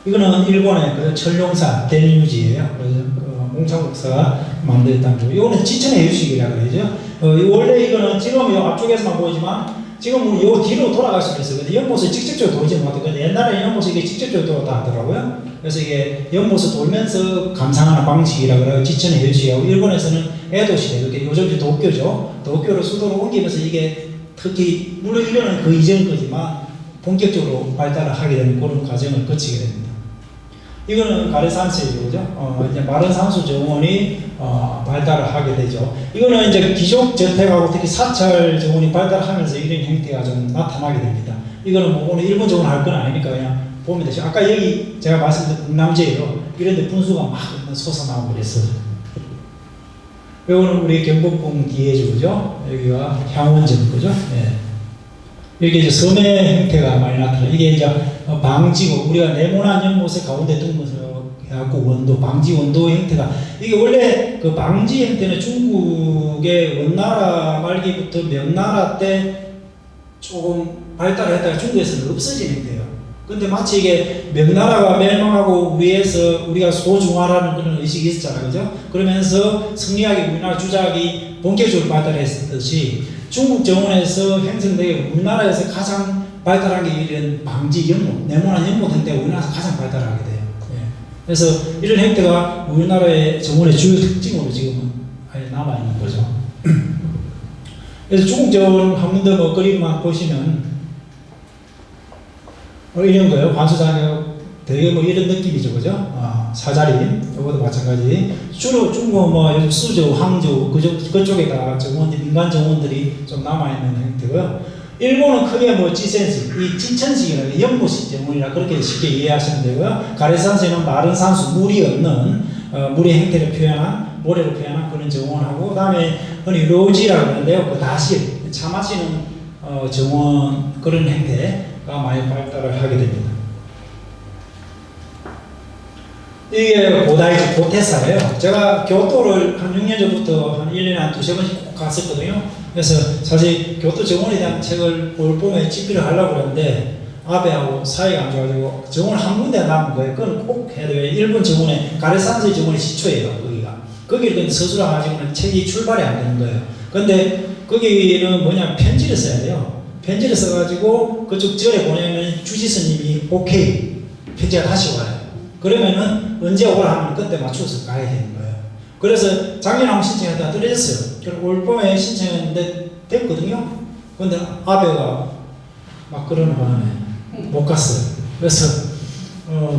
Speaker 1: 이거는 일본의 그 천룡산 델류지예요. 그래서 몽창국사가 만들었다는 거. 이거는 지천의 유식이라고 그러죠. 원래 이거는 지금 이 앞쪽에서만 보이지만 지금 요 뒤로 돌아갈 수도 있어요. 연못을 직접적으로 돌지 못하고 옛날에 연못이 이게 직접적으로 돌았다 하더라고요. 그래서 이게 연못을 돌면서 감상하는 방식이라고 그래요. 지천의 유식이라고. 일본에서는 에도 시대, 그게 요즘 도쿄죠. 도쿄를 수도로 옮기면서 이게 특히 물론 이거는 그 이전 거지만 본격적으로 발달을 하게 되는 그런 과정을 거치게 됩니다. 이거는 가래산수이죠, 그죠? 이제 마른 산수 정원이 발달을 하게 되죠. 이거는 이제 기존 저택하고 특히 사찰 정원이 발달하면서 이런 형태가 좀 나타나게 됩니다. 이거는 뭐 오늘 일본 정원 할 건 아니니까 그냥 보면 되죠. 아까 여기 제가 말씀드린 국남제예요. 이런데 분수가 막 솟아나고 그랬어요. 이거는 우리 경복궁 뒤에 주죠. 여기가 향원전 거죠. 네. 이게 이제 섬의 형태가 많이 나타나요. 이게 이제 방지고 우리가 네모난 연못의 가운데 둔 것을 해갖고 원도, 방지 원도 형태가, 이게 원래 그 방지 형태는 중국의 원나라 말기부터 명나라 때 조금 발달을 했다가 중국에서는 없어진 형태예요. 근데 마치 이게 명나라가 멸망하고 위에서 우리가 소중화라는 그런 의식이 있었잖아요, 그죠? 그러면서 승리하기 우리나라 주작이 본격적으로 발달했듯이 중국 정원에서 형성되게 우리나라에서 가장 발달한 게 이런 방지 연못, 네모난 연못 형태가 우리나라에서 가장 발달하게 돼요. 그래서 이런 형태가 우리나라의 정원의 주요 특징으로 지금은 아예 남아있는 거죠. 그래서 중국 정원 한 번 더 뭐 그림만 보시면 이런 거예요. 관수장역 되게 뭐 이런 느낌이죠, 그죠? 사자리, 이것도 마찬가지. 주로 중국 뭐 수저, 항저 그쪽에다 정원들, 민간 정원들이 좀 남아있는 형태고요. 일본은 크게 뭐 지센식, 이 지천식이라는 연못식 정원이라 그렇게 쉽게 이해하시면 되고요. 가래산수는 마른 산수, 물이 없는 물의 형태를 표현한, 모래를 표현한 그런 정원하고, 그 다음에 흔히 로지라고 하는데요. 그 다실, 차 마시는 정원 그런 형태가 많이 발달을 하게 됩니다. 이게 고다이지 고테사예요. 제가 교토를 한 6년 전부터 한 1년에 한 2~3번씩 꼭 갔었거든요. 그래서 사실 교토 정원에 대한 책을 올 봄에 집필을 하려고 그러는데 아베하고 사이가 안 좋아가지고 정원 한 군데 남은 거예요. 그건 꼭 해야 돼요. 일본 정원에 가레산수의 정원이 시초예요. 거기를 근데 서술화 가지고는 책이 출발이 안 되는 거예요. 근데 거기는 뭐냐, 편지를 써야 돼요. 편지를 써가지고 그쪽 절에 보내면 주지 스님이 오케이, 편지가 다시 와요. 그러면은 언제 오라 하면 그때 맞춰서 가야 되는 거예요. 그래서 작년에 한번 신청했다가 떨어졌어요. 그리고 올 봄에 신청했는데 됐거든요. 근데 아베가 막 그러는 바람에 못 갔어요. 그래서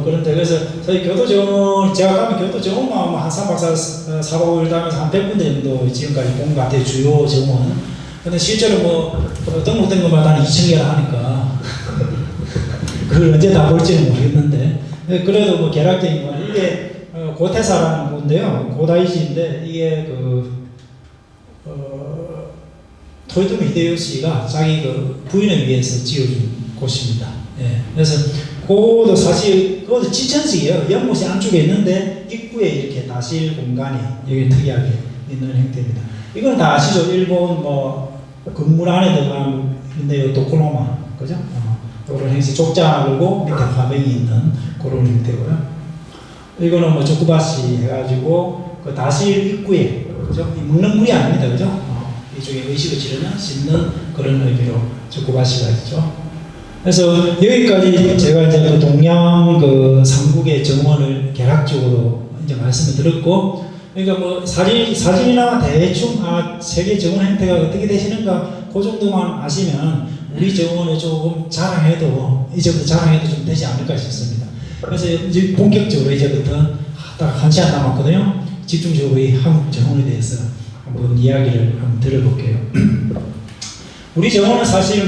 Speaker 1: 그런데 그래서 저희 교도정원, 제가 가면 교도정원만 한 3박 4박 5일 다니면서 한 100군데 정도 지금까지 본 것 같아요. 주요 정원. 근데 실제로 뭐 등록된 것마다 한 2,000개나 하니까 그걸 언제 다 볼지는 모르겠는데, 그래도 뭐 계략적인 건 이게 고테사라는 건데요. 고다이지인데 이게 토요토미 히데요시가 자기 그 부인을 위해서 지어준 곳입니다. 예. 그래서 그것도 사실 그것도 지천식이에요. 연못이 안쪽에 있는데 입구에 이렇게 다실 공간이 여기 특이하게 있는 형태입니다. 이건 다 아시죠? 일본 뭐 건물 안에 들어가는 데요, 도코노마, 그죠? 그런 형식, 족자 걸고 밑에 화병이 있는 그런 형태고요. 이거는 뭐 조쿠바시 해가지고 그 다실 입구에, 그죠? 먹는 물이 아닙니다, 그죠? 이쪽에 의식을 지르는, 씻는 그런 의미로 조쿠바시가 있죠. 그래서 여기까지 제가 이제 그 동양 그 삼국의 정원을 개략적으로 이제 말씀을 드렸고, 그러니까 뭐 사진이나 대충 세계 정원 형태가 어떻게 되시는가 그 정도만 아시면 우리 정원을 조금 자랑해도 이제부터 자랑해도 좀 되지 않을까 싶습니다. 그래서 이제 본격적으로 이제부터 딱 1시간 남았거든요. 집중적으로 이 한국 정원에 대해서 한번 이야기를 한번 들어볼게요. 우리 정원은 사실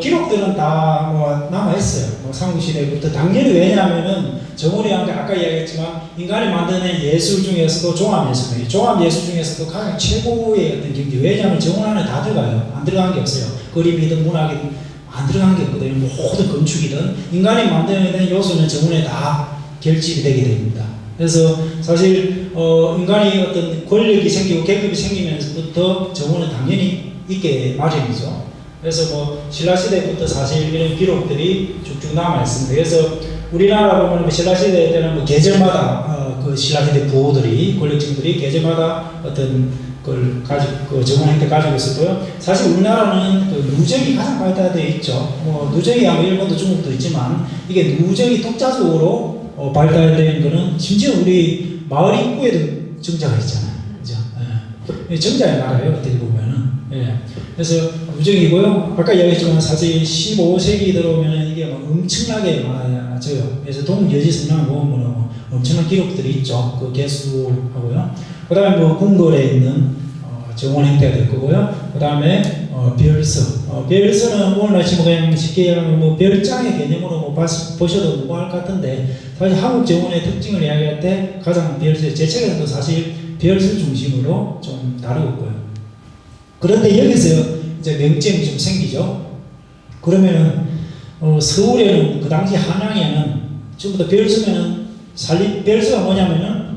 Speaker 1: 기록들은 다 남아있어요. 삼국시대부터. 당연히 왜냐하면은 정원이라는 게 아까 이야기했지만 인간이 만드는 예술 중에서도 종합예술이에요. 종합예술 중에서도 가장 최고의 어떤 경지. 왜냐하면 정원 안에 다 들어가요. 안 들어간 게 없어요. 그림이든 문학이든 안 들어간 게 없거든요. 모든 건축이든 인간이 만드는 요소는 정원에 다 결집이 되게 됩니다. 그래서 사실 인간이 어떤 권력이 생기고 계급이 생기면서부터 정원은 당연히 있게 마련이죠. 그래서 신라시대부터 사실 이런 기록들이 쭉쭉 남아있습니다. 그래서 우리나라 보면 신라시대 때는 계절마다 그 신라시대 부호들이, 권력층들이 계절마다 어떤 걸 가지고, 정원 형태 가지고 있었고요. 사실 우리나라는 그 누적이 가장 발달되어 있죠. 누적이 아마 일본도 중국도 있지만, 이게 누적이 독자적으로 발달된 거는 심지어 우리 마을 입구에도 정자가 있잖아요. 그죠? 예. 정자의 나라예요, 어떻게 보면은. 예. 그래서 누적이고요. 아까 이야기했지만 사실 15세기 들어오면 이게 엄청나게 많아져요. 그래서 동여지성당 보면 엄청난 기록들이 있죠. 그 개수하고요. 그 다음에 궁궐에 있는 정원 형태가 될 거고요. 그 다음에 별서. 별서는 오늘날 지금 그냥 쉽게 얘기하면 별장의 개념으로 보셔도 무방할 것 같은데, 사실 한국 정원의 특징을 이야기할 때 가장 별서, 제 책에서도 사실 별서 중심으로 좀 다루고 있고요. 그런데 여기서 이제 명점이 좀 생기죠. 그러면은 서울에는 그 당시 한양에는 전부 다 별서면은 별서가 뭐냐면은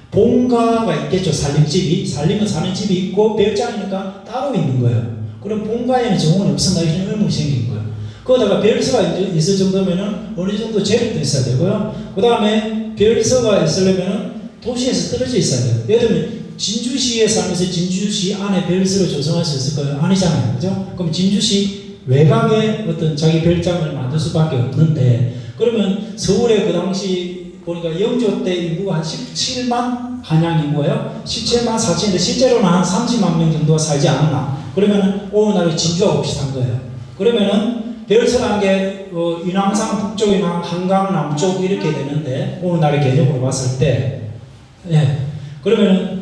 Speaker 1: 본가가 있겠죠. 살림은 사는 집이 있고 별장이니까 따로 있는 거예요. 그럼 본가에는 정원이 없었나 이런 의문이 생긴 거예요. 거기다가 별서가 있을 정도면은 어느 정도 재력도 있어야 되고요. 그 다음에 별서가 있으려면은 도시에서 떨어져 있어야 돼요. 예를 들면 진주시에 살면서 진주시 안에 별서를 조성할 수 있을까요? 아니잖아요. 그죠? 그럼 진주시 외곽에 어떤 자기 별장을 만들 수밖에 없는데, 그러면 서울에 그 당시 보니까 영조 때 인구가 한 17만 한양 인구예요. 17만 4천인데 실제로는 한 30만 명 정도가 살지 않았나. 그러면은 오늘날의 진주하고 비슷한 거예요. 그러면은 별서라는 게 인왕산 북쪽이나 한강 남쪽 이렇게 되는데, 오늘날의 개념으로 봤을 때, 예. 그러면은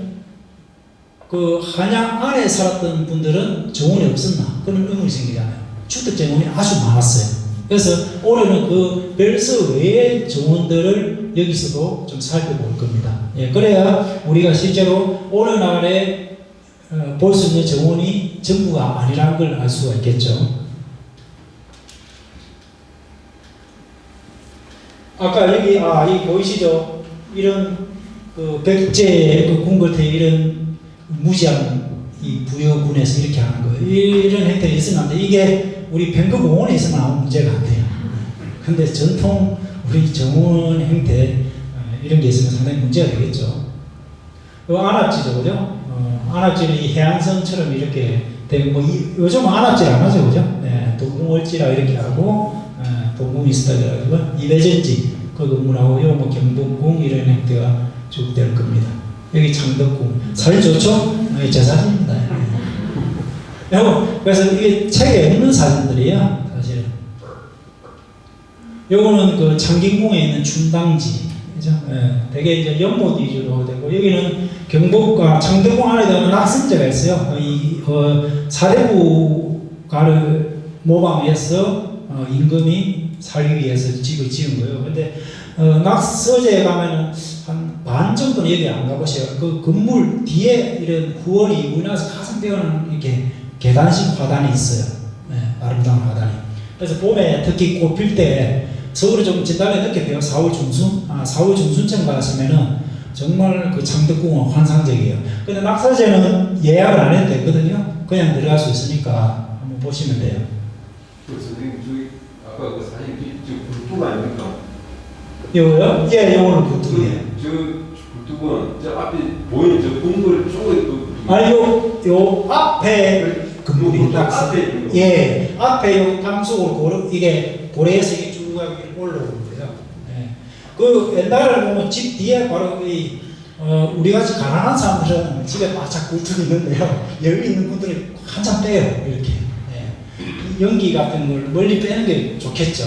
Speaker 1: 그 한양 안에 살았던 분들은 정원이 없었나? 그런 의문이 생기잖아요. 주택 정원이 아주 많았어요. 그래서 올해는 그 별서 외의 정원들을 여기서도 좀 살펴볼 겁니다. 예, 그래야 우리가 실제로 오늘날에 볼 수 있는 정원이 전부가 아니라는 걸 알 수가 있겠죠. 아까 여기 이 보이시죠? 이런 그 백제 그 궁궐태 이런 무지한 이 부여군에서 이렇게 하는 거예요. 이런 행태가 있으면 안 돼. 이게 우리 뱅크공원에 있으면 아무 문제가 안 돼요. 근데 전통 우리 정원 행태 이런 게 있으면 상당히 문제가 되겠죠. 안압지죠, 그죠? 안압지는 해안선처럼 이렇게 되고, 요즘은 안압질 안 하죠, 그죠? 네, 도궁월지라 이렇게 하고, 도궁이스타라고 이배전지 그 건물하고 요 경복궁 이런 행태가 쭉 될 겁니다. 여기 창덕궁 사진 좋죠? 제 사진입니다. 그래서 이게 책에 없는 사진들이에요, 사실. 요거는 그 창경궁에 있는 춘당지, 그죠? 예, 되게 이제 연못 위주로 되고, 여기는 경복과 창덕궁 안에다가 낙선제가 있어요. 이 사대부가를 모방해서 임금이 살기 위해서 집을 지은 거예요. 근데 낙서제에 가면은 한 반 정도는 여기 안 가보세요. 그 건물 뒤에 이런 후원이 우리나라에서 가장 배우는 이렇게 계단식 화단이 있어요. 네, 아름다운 화단이. 그래서 봄에 특히 꽃 필 때 서울이 좀 진달래 늦게 배요. 4월 중순? 4월 중순쯤 가시면은 정말 그 창덕궁은 환상적이에요. 근데 낙서제는 예약을 안 해도 되거든요. 그냥 들어갈 수 있으니까 한번 보시면 돼요.
Speaker 2: 선생님, 저기 아까 그 사진 굴뚝 아닙니까?
Speaker 1: 요거요? 예, 요거는 굴뚝이에요.
Speaker 2: 저 굴뚝은 저 앞에 보이는 저 건물 쪽에 또
Speaker 1: 아니 요 앞에 건물이 딱
Speaker 2: 앞에
Speaker 1: 예, 앞에 요 탕수로 이게 고래에서 이게 쭉 올라오는 거예요. 예. 그 옛날에 보면 집 뒤에 바로 우리 같이 가난한 사람들은 집에 바짝 굴뚝이 있는데요. 여기 있는 분들이 한참 빼요. 이렇게. 예. 연기 같은 걸 멀리 빼는 게 좋겠죠.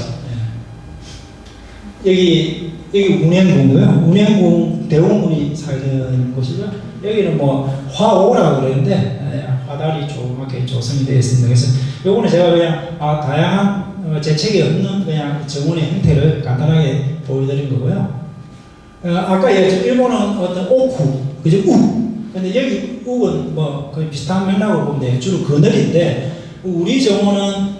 Speaker 1: 예. 여기 운행궁이고요. 운행궁 대원군이 살던 곳이죠. 여기는 뭐 화오라고 그러는데 화달이 조그맣게 조성이 되어 있습니다. 그래서 요거는 제가 그냥 다양한 재책이 없는 그냥 정원의 형태를 간단하게 보여드린 거고요. 아까 얘기했죠. 일본은 어떤 오쿠, 그죠? 근데 여기 욱은 뭐 거의 비슷한 맥락으로 보면 돼요. 주로 그늘인데 우리 정원은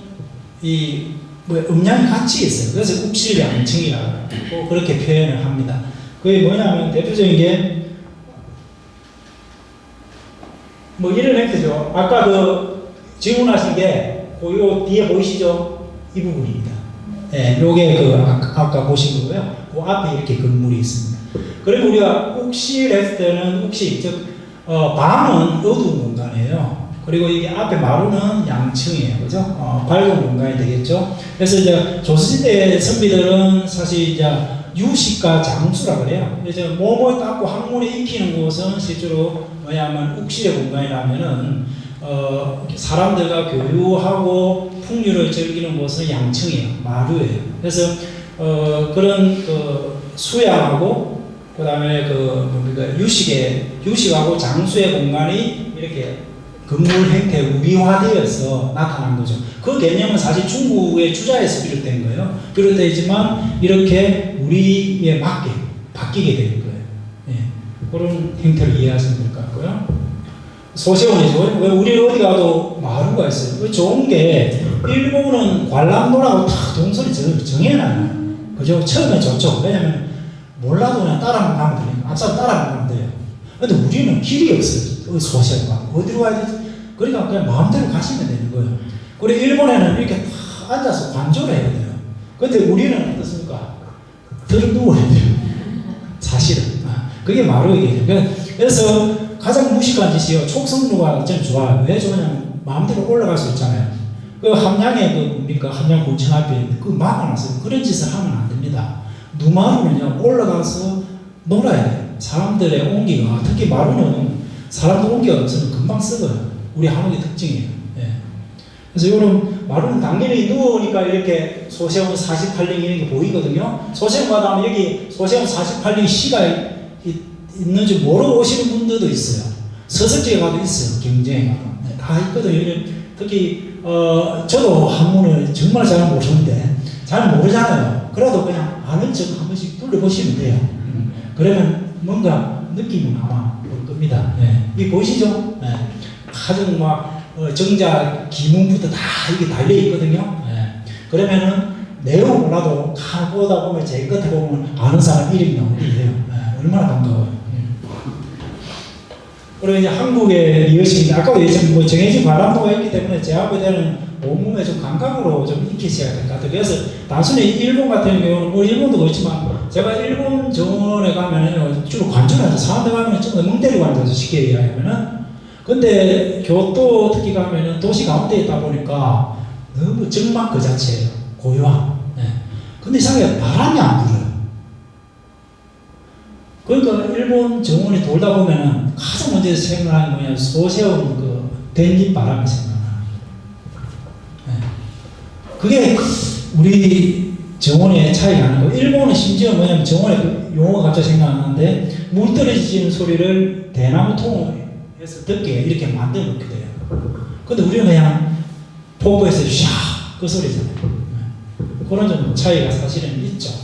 Speaker 1: 뭐 음양이 같이 있어요. 그래서 욱실양층이라고 그렇게 표현을 합니다. 그게 뭐냐면 대표적인 게 뭐 이런 형태죠. 아까 질문하신 게 요 뒤에 보이시죠? 이 부분입니다. 예, 요게 아까 보신 거고요. 그 앞에 이렇게 건물이 있습니다. 그리고 우리가 욱실 했을 때는 욱실, 즉 밤은 어두운 공간이에요. 그리고 이게 앞에 마루는 양층이에요. 그죠? 밝은 공간이 되겠죠? 그래서 이제 조선시대 선비들은 사실 이제 유식과 장수라 그래요. 이제 몸을 닦고 학문에 익히는 곳은 실제로 뭐냐면 욱실의 공간이라면은 사람들과 교류하고 풍류를 즐기는 곳은 양층이에요. 마루예요. 그래서 그런 수양하고 그다음에 유식하고 장수의 공간이 이렇게 건물 형태 우리화되어서 나타난 거죠. 그 개념은 사실 중국의 주자에서 비롯된 거예요. 비롯되지만 이렇게 우리에 맞게 바뀌게 되는 거예요. 예. 그런 형태를 이해하시면 될 것 같고요. 소세원이죠. 왜 우리 어디 가도 마루가 있어요. 좋은 게 일본은 관람로라고 다 동선이 정해놔요. 그죠? 처음에 좋죠. 왜냐면 몰라도 그냥 따라만 가면 되니까 앞서 따라만 가면 돼요. 근데 우리는 길이 없어요. 소세원 가고 어디로 가야 되지? 그러니까 그냥 마음대로 가시면 되는 거예요. 그리고 일본에는 이렇게 다 앉아서 관조를 해야 돼요. 근데 우리는 어떻습니까? 들어 누워야 돼요. 사실은. 그게 마루이겠죠. 그래서 가장 무식한 짓이요. 촉성루가 저는 좋아요. 왜 좋냐면 마음대로 올라갈 수 있잖아요. 그 함양에 함양 군청 앞에 막아놨어요. 그런 짓을 하면 안 됩니다. 누마루는요, 올라가서 놀아야 돼요. 사람들의 온기가, 특히 마루는 사람들 온기가 없으면 금방 썩어요. 우리 한옥의 특징이에요. 예. 그래서 이런 마루는 당연히 누우니까 이렇게 소세원 48령 이런 게 보이거든요. 소세원 가다 하면 여기 소세원 48령 시가 있는지 모르고 오시는 분들도 있어요. 서석지에 가도 있어요. 경쟁에 가도. 네, 다 있거든요. 특히 저도 한문을 정말 잘 모르는데 잘 모르잖아요. 그래도 그냥 아는 척 한 번씩 둘러보시면 돼요. 그러면 뭔가 느낌은 아마 올 겁니다. 네. 이 보이시죠? 네. 가장 막 정자 기문부터 다 이게 달려 있거든요. 네. 그러면은 내용 몰라도 가 보다 보면 제일 끝에 보면 아는 사람 이름이 나오거든요. 네. 얼마나 반가워요. 그리고 이제 한국의 리허싱, 아까도 얘기했지만 뭐 정해진 관람도가 있기 때문에 제 앞에 되는 온몸에 좀 감각으로 좀 익히셔야 될 것 같아요. 그래서 단순히 일본 같은 경우는, 뭐 일본도 그렇지만, 제가 일본 정원에 가면은 주로 관전을 하죠. 사람들 가면은 좀 멍 때리고 앉아서 쉽게 이야기하면은. 근데 교토 특히 가면은 도시 가운데 있다 보니까 너무 정막 그 자체예요. 고요함. 네. 근데 이상하게 바람이 안 불어요. 그러니까 일본 정원이 돌다 보면은 가장 먼저 생각나는 게 뭐냐, 소세원 댄잎 바람이 생각나요. 네. 그게 우리 정원의 차이가 나는 거예요. 일본은 심지어 뭐냐면 정원에 용어가 갑자기 생각나는데 물 떨어지는 소리를 대나무 통에서 듣게 이렇게 만들어 놓게 돼요. 근데 우리는 그냥 폭포에서 샤 그 소리잖아요. 네. 그런 좀 차이가 사실은 있죠.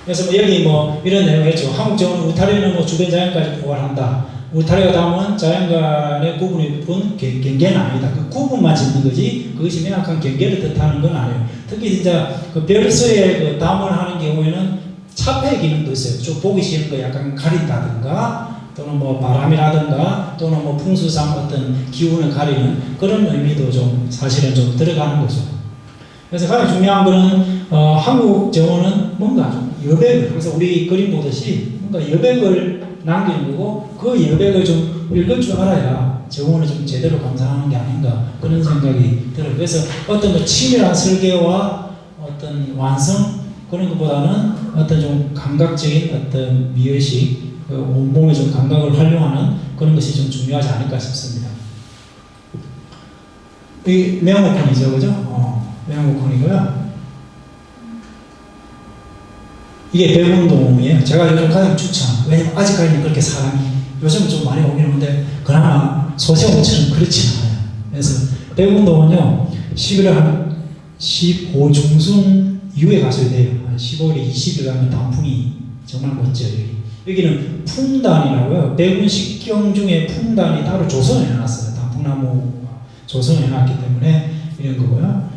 Speaker 1: 그래서 뭐 여기 뭐 이런 내용을 했죠. 한국 정원 울타리는 뭐 주변 자연까지 포괄한다. 울타리가 담은 자연간의 구분이 분 경계는 아니다. 그 구분만 짓는 거지 그것이 명확한 경계를 뜻하는 건 아니에요. 특히 진짜 그 별서에 그 담을 하는 경우에는 차폐 기능도 있어요. 좀 보기 싫은 거 약간 가린다든가 또는 뭐 바람이라든가 또는 뭐 풍수상 어떤 기운을 가리는 그런 의미도 좀 사실은 좀 들어가는 거죠. 그래서 가장 중요한 거는 한국 정원은 뭔가 좀 여백을, 그래서 우리 그림 보듯이 뭔가 여백을 남기는 거고 그 여백을 좀 읽을 줄 알아야 정원을 좀 제대로 감상하는 게 아닌가 그런 생각이 들어요. 그래서 어떤 뭐 치밀한 설계와 어떤 완성 그런 것보다는 어떤 좀 감각적인 어떤 미의식, 온몸의 좀 감각을 활용하는 그런 것이 좀 중요하지 않을까 싶습니다. 이 명호콘이죠, 그죠? 명호콘이고요. 이게 배운동이에요. 제가 요즘 가장 추천. 왜냐면 아직까지는 그렇게 사람이 요즘 좀 많이 오긴 오는데 그나마 소세원처럼 그렇지는 않아요. 그래서 배운동은요 11월 한 15 중순 이후에 가셔야 돼요. 한 15일에 20일 가면 단풍이 정말 멋져요. 여기는 풍단이라고요. 백운 식경 중에 풍단이 따로 조성을 해놨어요. 단풍나무 조성을 해놨기 때문에 이런 거고요.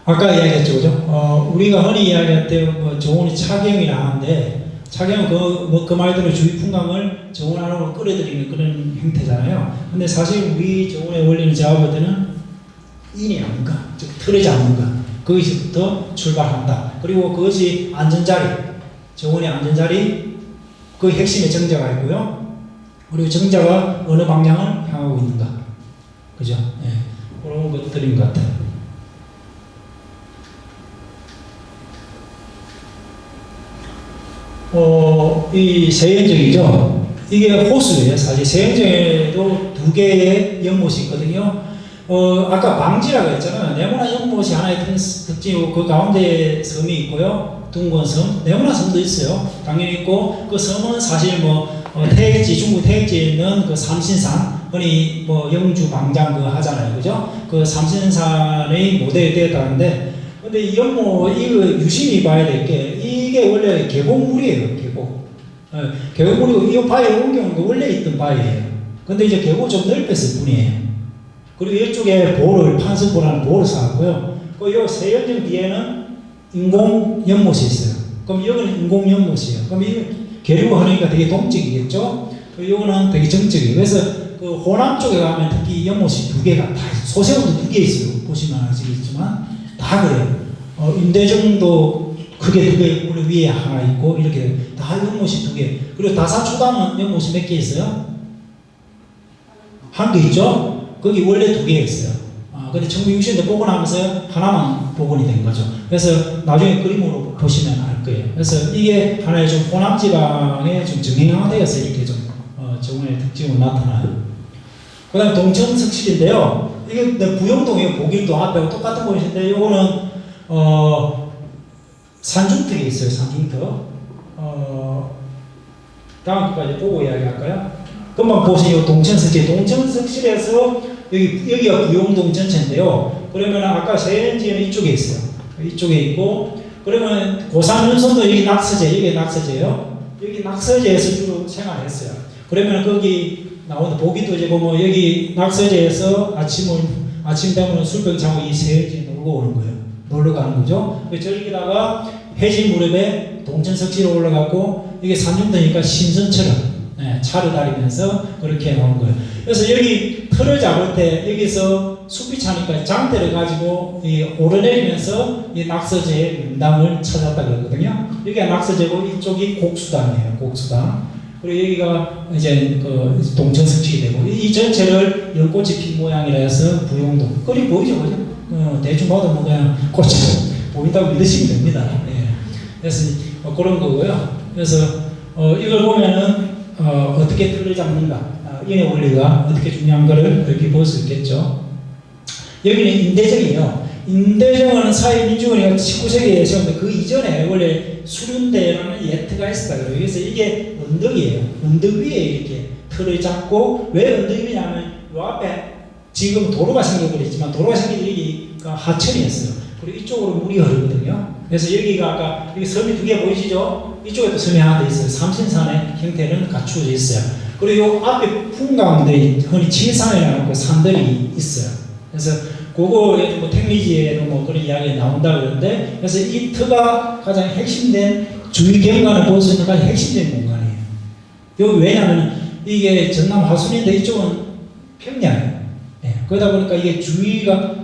Speaker 1: 아까 이야기했죠, 그죠? 우리가 흔히 이야기할 때 정원이 차경이라 하는데 차경은 그 말대로 주위 풍광을 정원 안으로 끌어들이는 그런 형태잖아요. 근데 사실 우리 정원의 원리는 제가 볼 때는 인이 아닌가, 즉 틀어지 않는가, 거기서부터 출발한다. 그리고 그것이 안전자리, 정원의 안전자리, 그 핵심에 정자가 있고요. 그리고 정자가 어느 방향을 향하고 있는가, 그죠? 예, 그런 것들인 것 같아요. 이 세연정이죠. 이게 호수예요. 사실 세연정에도 두 개의 연못이 있거든요. 아까 방지라고 했잖아요. 네모난 연못이 하나의 특징이고 그 가운데 섬이 있고요. 둥근섬, 네모난 섬도 있어요. 당연히 있고 그 섬은 사실 태백지, 중국 태백지에 있는 그 삼신산, 흔히 영주 방장 그 하잖아요, 그죠? 그 삼신산의 모델이 되었다는데, 근데 이 연못 이거 유심히 봐야 될 게 이게 원래 계곡물이에요, 계곡. 계곡물이고 이 바위에 옮겨온 게 원래 있던 바위예요. 근데 이제 계곡을 좀 넓혔을 뿐이에요. 그리고 이쪽에 판석보라는 보를 쌓았고요. 그 세연정 뒤에는 인공 연못이 있어요. 그럼 여기는 인공 연못이에요. 그럼 이 계류가 하니까 되게 동적이겠죠? 이거는 되게 정적이에요. 그래서 그 호남 쪽에 가면 특히 연못이 두 개가 다 있어요. 소세원도 두 개 있어요. 보시면 아시겠지만 다 그래요. 임대정도 크게 두 개, 우리 위에 하나 있고 이렇게 다 연못이 두 개. 그리고 다사초당은 연못이 몇 개 있어요? 한 개 있죠? 거기 원래 두 개였어요. 근데 1960년대 복원하면서 하나만 복원이 된 거죠. 그래서 나중에 그림으로 보시면 알 거예요. 그래서 이게 하나의 좀 호남 지방에 좀 정형화되어서 이렇게 좀 정원의 특징으로 나타나요. 그 다음에 동천석실인데요. 이게 부영동이에요. 보길동 앞에 똑같은 곳인데 이거는 산중턱이 있어요. 산중턱. 다음 것까지 보고 이야기할까요? 금방 보세요. 동천석실. 동천석실에서 여기가 부영동 전체인데요. 그러면 아까 세연지는 이쪽에 있어요. 이쪽에 있고, 그러면 고산연선도 여기 낙서제, 여기 낙서제요. 여기 낙서제에서 주로 생활했어요. 그러면 거기 나오는 보기도 보면 여기 낙서제에서 아침 되면 술병 자고 이 세연지에 놀고 오는 거예요. 놀러 가는 거죠. 저기다가 해질 무렵에 동천석실에 올라가고 이게 산중도니까 신선처럼 차를 다니면서 그렇게 나온 거예요. 그래서 여기 틀을 잡을 때 여기서 숲이 차니까 장대를 가지고 오르내리면서 이 낙서제의 명당을 찾았다 그러거든요. 여기가 낙서제고 이쪽이 곡수당이에요. 곡수당. 그리고 여기가 이제 그 동천석실이 되고 이 전체를 연꽃이 핀 모양이라 해서 부용동. 그리 보이죠, 그죠? 대충 봐도 그냥 꽃이 보인다고 믿으시면 됩니다. 예. 그래서 그런 거고요. 그래서 이걸 보면은 어떻게 틀을 잡는가, 인의 원리가 어떻게 중요한가를 이렇게 볼 수 있겠죠. 여기는 임대정이에요. 임대정은 사회민주주의가 19세기에 세웠는데 그 이전에 원래 수륜대라는 예트가 있었다 그래요. 그래서 이게 언덕이에요. 언덕 위에 이렇게 틀을 잡고, 왜 언덕 위냐면 요 앞에 지금 도로가 생겨버렸지만 도로가 생긴 여기가 하천이었어요. 그리고 이쪽으로 물이 흐르거든요. 그래서 여기가 아까 여기 섬이 두 개 보이시죠? 이쪽에도 섬이 하나 더 있어요. 삼신산의 형태는 갖추어져 있어요. 그리고 요 앞에 풍가운데 흔히 칠산이라는 산들이 있어요. 그래서 그거 택리지에도 그런 이야기 나온다 그러는데, 그래서 이 터가 가장 핵심된 주위 경관을 볼 수 있는 가장 핵심적인 공간이에요. 여기 왜냐하면 이게 전남 하순인데 이쪽은 평야예요. 그러다 보니까 이게 주위가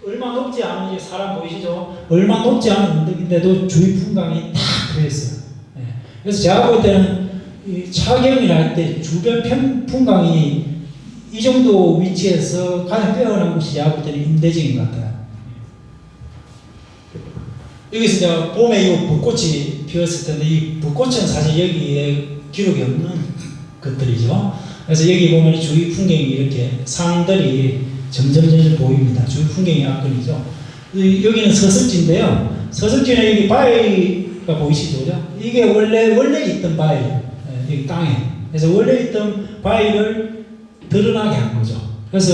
Speaker 1: 얼마 높지 않은, 사람 보이시죠? 얼마 높지 않은 언덕인데도 주위 풍광이 다 들어있어요. 그래서 제가 볼 때는 이 차경이라 할 때 주변 풍광이 이 정도 위치에서 가장 빼어난 곳이 제가 볼 때는 임대정인 것 같아요. 여기서 이제 봄에 이 벚꽃이 피었을 텐데 이 벚꽃은 사실 여기에 기록이 없는 것들이죠. 그래서 여기 보면 주위 풍경이 이렇게 산들이 점점 보입니다. 주위 풍경이 압권이죠. 여기는 서석지인데요. 서석지는 여기 바위가 보이시죠? 그죠? 이게 원래 있던 바위예요. 여기 땅에. 그래서 원래 있던 바위를 드러나게 한 거죠. 그래서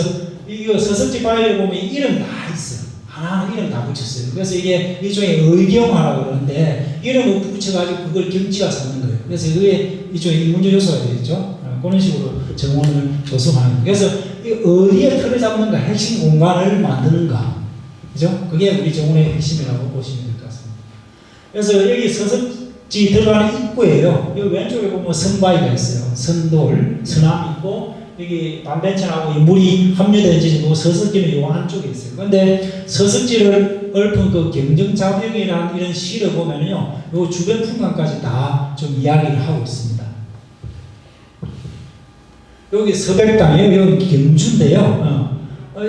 Speaker 1: 이거 서석지 바위를 보면 이름 다 있어요. 하나하나 이름 다 붙였어요. 그래서 이게 일종의 의경화라고 그러는데 이름을 붙여가지고 그걸 경치가 삼는 거예요. 그래서 그게 일종의 인문적 요소가 되겠죠. 그런 식으로 정원을 조성하는 거예요. 그래서 어디에 틀을 잡는가, 핵심 공간을 만드는가, 그죠? 그게 우리 정원의 핵심이라고 보시면 될 것 같습니다. 그래서 여기 서석지 들어가는 입구예요. 여기 왼쪽에 보면 선바위가 있어요. 선돌, 서남이 있고 여기 반변천하고 물이 합류된 지점이고 서석지는 요 안쪽에 있어요. 그런데 서석지를 읊은 그 경정자병이라는 이런 시를 보면요, 요 주변 풍광까지 다 좀 이야기를 하고 있습니다. 여기 서백당이에요. 여기 경주인데요.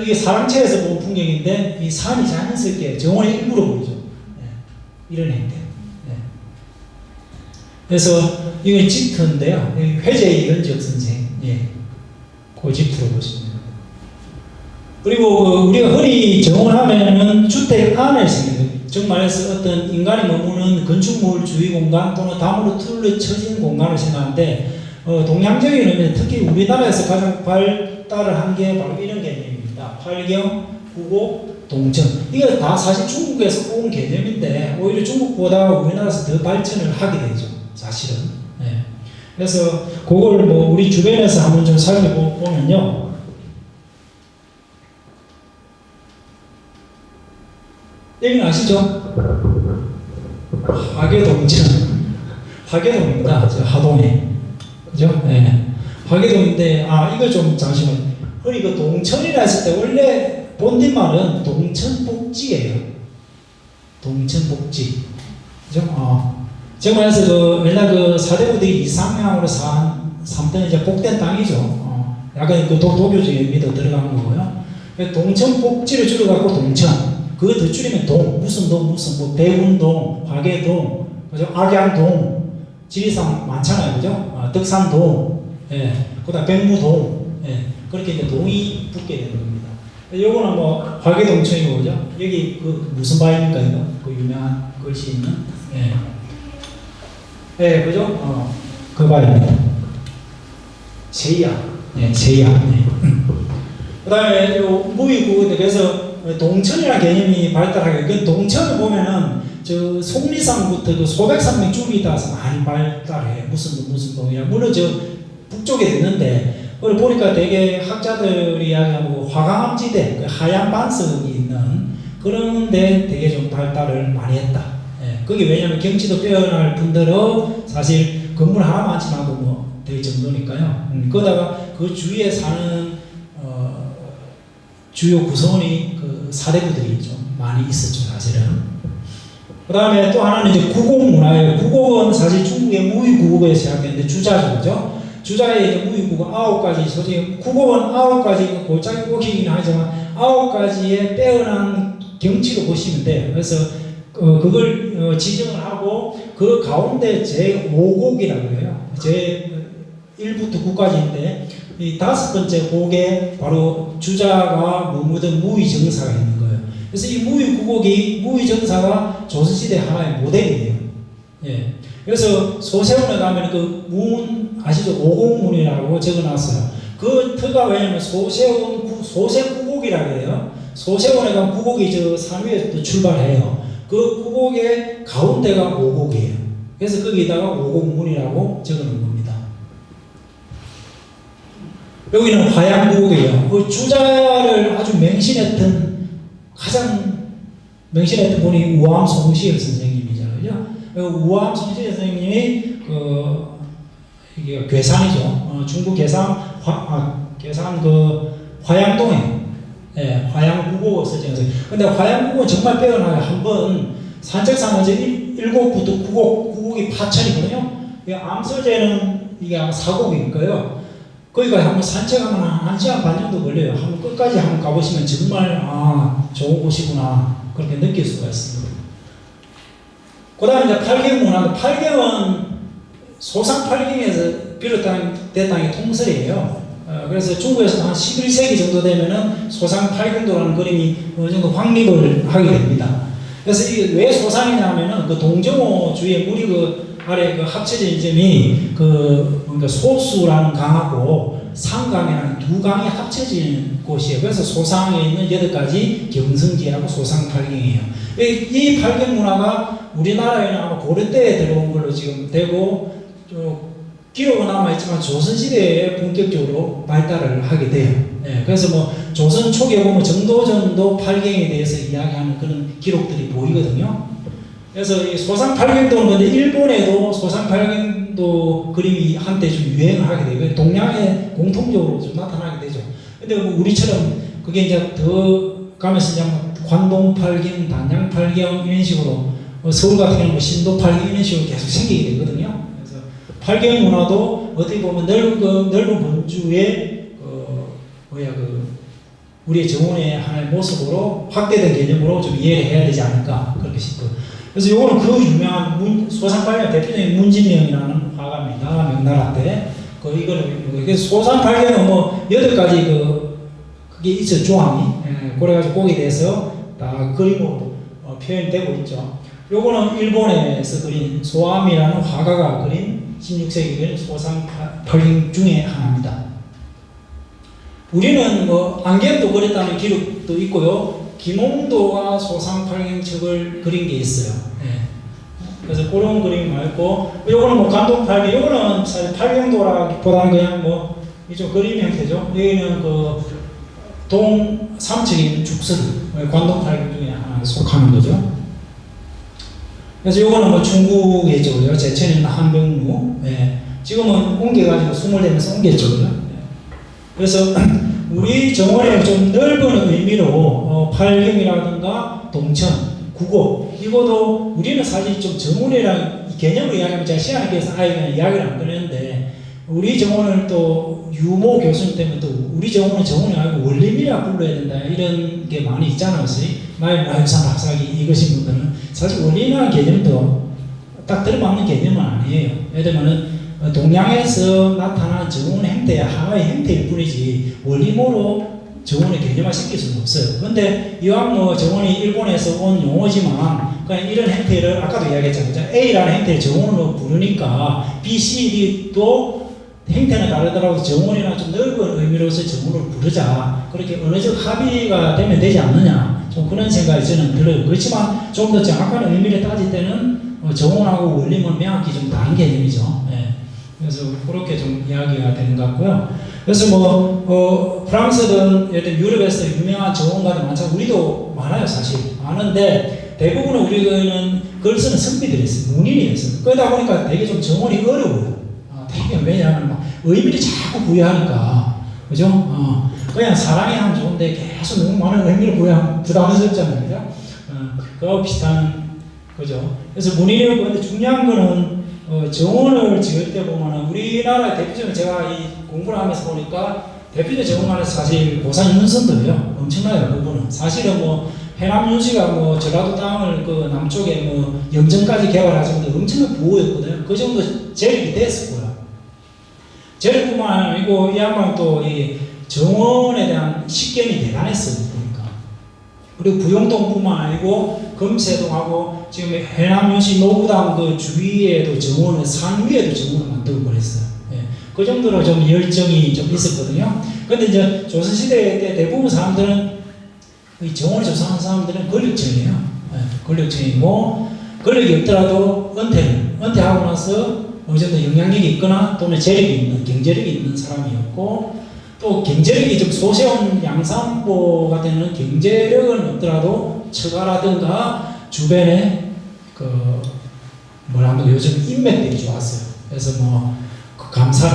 Speaker 1: 이게 사랑채에서 본 풍경인데 이 산이 자연스럽게 정원의 일부로 보이죠. 이런 행태. 그래서 이건 집터인데요. 회재의 이런지역 선생. 그 집터로 보시면 됩니다. 그리고 우리가 흔히 정원하면은 주택 안에 생겨요. 정말해서 어떤 인간이 머무는 건축물 주위 공간 또는 담으로 둘러쳐진 공간을 생각하는데 동양적인 의미는 특히 우리나라에서 가장 발달을 한 게 바로 이런 개념입니다. 활경, 후고, 동천. 이게 다 사실 중국에서 온 개념인데 오히려 중국보다 우리나라에서 더 발전을 하게 되죠. 사실은. 그래서 그걸 뭐 우리 주변에서 한번 좀 살펴보면요. 여기는 아시죠? 하계동천. 하계동입니다. 저 하동에. 그죠? 하계동인데, 이거 좀 잠시만요. 우리 그 동천이라 했을 때 원래 본뒷말은 동천복지예요. 동천복지. 그죠? 제가 말해서 그 옛날 그 사대부들이 이상향으로 삼던 이제 복된 땅이죠. 약간 그 도교적 의미도 들어가는 거고요. 동천복지를 줄여갖고 동천. 그거 더 줄이면 무슨 뭐 대운동, 화계동, 그죠? 악양동, 지리산 많잖아요, 그죠? 덕산동, 그다음 백무동, 그렇게 이제 동이 붙게 되는 겁니다. 요거는 뭐 화계동천이고, 그죠? 여기 그 무슨 바위입니까, 이거? 그 유명한 글씨 있는, 그죠? 그 바위입니다. 세야, 세야. 그다음에 요 무위구인데 그래서 동천이라는 개념이 발달하게, 그 동천을 보면은 저 속리산부터 그 소백산맥 쭉이 따라서 많이 발달해. 무슨 동이야. 물론 저 북쪽에 있는데, 그걸 보니까 되게 학자들이 이야기하고 화강암지대, 그 하얀 반석이 있는 그런 데 되게 좀 발달을 많이 했다. 그게 왜냐면 경치도 빼어날 뿐더러 사실 건물 하나만 지나도 뭐 될 정도니까요. 그러다가 그 주위에 사는 주요 구성원이 그 사대부들이 좀 많이 있었죠, 사실은. 그 다음에 또 하나는 이제 구곡 문화예요. 구곡은 사실 중국의 무위구곡에서 시작했는데 주자죠, 그죠? 주자에 이제 무위구곡 9가지 소재, 구곡은 9가지 골짜기 곡이긴 하지만 9가지의 빼어난 경치로 보시면 돼요. 그래서 그걸 지정을 하고 그 가운데 제5곡이라고 해요. 제1부터 9까지인데 이 5번째 곡에 바로 주자가 머무던 무위정사가 있는 거예요. 그래서 이 무위정사가 조선시대 하나의 모델이에요. 그래서 소세원에 가면 그 문 아시죠? 오곡문이라고 적어놨어요. 그 터가 왜냐면 소세구곡이라고 해요. 소세원에 가면 구곡이 저 산 위에서 출발해요. 그 구곡의 가운데가 오곡이에요. 그래서 거기다가 오곡문이라고 적어놓은 겁니다. 여기는 화양구곡이에요. 그 주자를 아주 가장 맹신했던 분이 우암 송시열 선생님이잖아요. 우암 송시열 선생님이 이게 괴산이죠. 중국 괴산 그 화양동에 화양구곡을 설정했어요. 근데 화양구곡은 정말 빼어나요. 한번 산책상에서 1곡부터 9곡이 파천이거든요. 암서제는 이게 아마 4곡이니까요. 거기까지 한번 산책하면 1시간 반 정도 걸려요. 한번 끝까지 한번 가보시면 정말 좋은 곳이구나 그렇게 느낄 수가 있습니다. 그 다음에 이제 팔경 문화도, 팔경은 소상 팔경에서 비롯된 게 통설이에요. 그래서 중국에서 한 11세기 정도 되면은 소상 팔경도라는 그림이 어느 정도 확립을 하게 됩니다. 그래서 이게 왜 소상이냐면은 그 동정호주의 무리 그 아래 그 합쳐진 점이 그러니까 소수라는 강하고 상강이라는 두 강이 합쳐진 곳이에요. 그래서 소상에 있는 8가지 경성지하고 소상팔경이에요. 이 팔경 문화가 우리나라에는 아마 고려 때에 들어온 걸로 지금 되고, 기록은 남아있지만 조선시대에 본격적으로 발달을 하게 돼요. 네, 그래서 뭐 조선 초기에 보면 정도전도 팔경에 대해서 이야기하는 그런 기록들이 보이거든요. 그래서 이 소상팔경도는 근데 일본에도 소상팔경도 그림이 한때 좀 유행을 하게 되고 동양에 공통적으로 좀 나타나게 되죠. 근데 뭐 우리처럼 그게 이제 더 가면서 이제 관동팔경, 단양팔경 이런 식으로 서울 같은 경우는 뭐 신도팔경 이런 식으로 계속 생기게 되거든요. 그래서 팔경 문화도 어떻게 보면 넓은 본주의 우리의 정원의 하나의 모습으로 확대된 개념으로 좀 이해를 해야 되지 않을까 그렇게 싶고. 그래서 요거는 그 유명한 소상팔경 대표적인 문진명이라는 화가입니다. 명나라 때. 이거는 소상팔경은 뭐 8가지 그게 있죠, 조항이. 그래가지고 거기에 대해서 다 그림으로 표현되고 있죠. 요거는 일본에서 그린 소암이라는 화가가 그린 16세기 그린 소상팔경 중에 하나입니다. 우리는 뭐 안개도 그렸다는 기록도 있고요. 김홍도가 소상팔경책을 그린 게 있어요. 네. 그래서 그런 그림 말고, 요거는 뭐 관동팔경, 요거는 사실 팔경도라기보다는 그냥 뭐 이쪽 그림 형태죠. 여기는 그 동삼척에 있는 죽설, 관동팔경 중에 하나 속하는 거죠. 그래서 요거는 뭐 중국이죠. 제천에 있는 한병루. 네. 지금은 옮겨가지고 스물대면서 옮겼죠. 네. 그래서 우리 정원의 좀 넓은 의미로 팔경이라든가 동천, 국어 이것도 우리는 사실 좀 정원이랑 개념을 이야기하면 제가 시간에 비해서 아예 이야기를 안 꺼내는데 우리 정원을 또 유모 교수님 때문에 또 우리 정원은 정원이 아니고 원림이라 불러야 된다 이런 게 많이 있잖아요. 마을문화유산 학사기 읽으신 분들은 사실 원림이라는 개념도 딱 들어맞는 개념은 아니에요. 예를 들면은 동양에서 나타난 정원 행태의 하나의 행태일 뿐이지 원림으로 정원의 개념화 시킬 수는 없어요. 그런데 이왕 뭐 정원이 일본에서 온 용어지만 그냥 이런 행태를 아까도 이야기했잖아요. A라는 행태를 정원으로 부르니까 B, C, D도 행태는 다르더라도 정원이나 좀 넓은 의미로서 정원을 부르자. 그렇게 어느 정도 합의가 되면 되지 않느냐. 좀 그런 생각이 저는 들어요. 그렇지만 좀 더 정확한 의미를 따질 때는 정원하고 원림은 명확히 좀 다른 개념이죠. 네. 그래서 그렇게 좀 이야기가 되는 것 같고요. 그래서 프랑스든 예를 들어 유럽에서 유명한 정원가들 많잖아요. 우리도 많아요, 사실. 많은데 대부분은 우리는 그걸 쓰는 선비들이 있어요. 문인이었어요. 그러다 보니까 되게 좀 정원이 어려워요. 되게 왜냐하면 막 의미를 자꾸 부여하니까. 그죠? 그냥 사랑이 하면 좋은데 계속 너무 많은 의미를 부여하면 부담스럽잖아요. 그죠? 그거하고 비슷한 거죠. 그래서 문인이었고, 근데 중요한 거는 정원을 지을 때 보면 우리나라의 대표적인 제가 이 공부를 하면서 보니까 대표적인 정원은 사실 고산 윤선도예요. 엄청나요, 그분은. 사실은 뭐 해남 윤씨가 뭐 전라도 땅을 그 남쪽에 뭐 영천까지 개발하시는데 엄청난 보호였거든요. 그 정도 재력이 됐을 거야. 재력뿐만 아니고 이 양반 또 이 정원에 대한 식견이 대단했어요. 보니까. 그리고 부용동뿐만 아니고 금세동하고 지금 해남 윤씨 노구당 그 주위에도 정원을 산 위에도 정원을 만들고 그랬어요. 예. 그 정도로 좀 열정이 좀 있었거든요. 근데 이제 조선시대 때 대부분 사람들은 이 정원을 조사하는 사람들은 권력층이에요. 예. 권력층이고 권력이 없더라도 은퇴하고 나서 어느 정도 영향력이 있거나 또는 재력이 있는 경제력이 있는 사람이었고 또 경제력이 좀 소세원 양산보가 되는 경제력은 없더라도 처가라든가 주변에 요즘 인맥들이 좋았어요. 그래서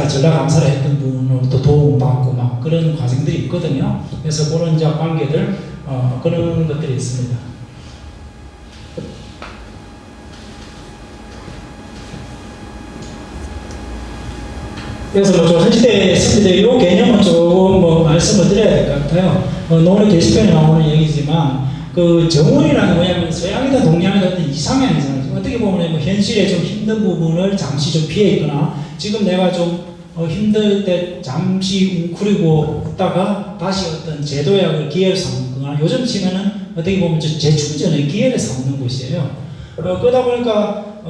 Speaker 1: 전라 감사를 했던 분으로부터 도움받고 막 그런 과정들이 있거든요. 그래서 그런 이제 관계들, 그런 것들이 있습니다. 그래서 조선시대에 있을 때 이 개념은 조금 말씀을 드려야 될 것 같아요. 논의 게시판에 나오는 얘기지만 그 정원이라는 게 뭐냐면 서양이든 동양이든 이상향이잖아요. 어떻게 어떻게 보면 뭐 현실에 좀 힘든 부분을 잠시 좀 피해 있거나 지금 내가 좀 힘들 때 잠시 웅크리고 있다가 다시 어떤 제도약을 기회를 삼거나 요즘 치면은 어떻게 보면 재충전의 기회를 삼는 곳이에요. 그러다 보니까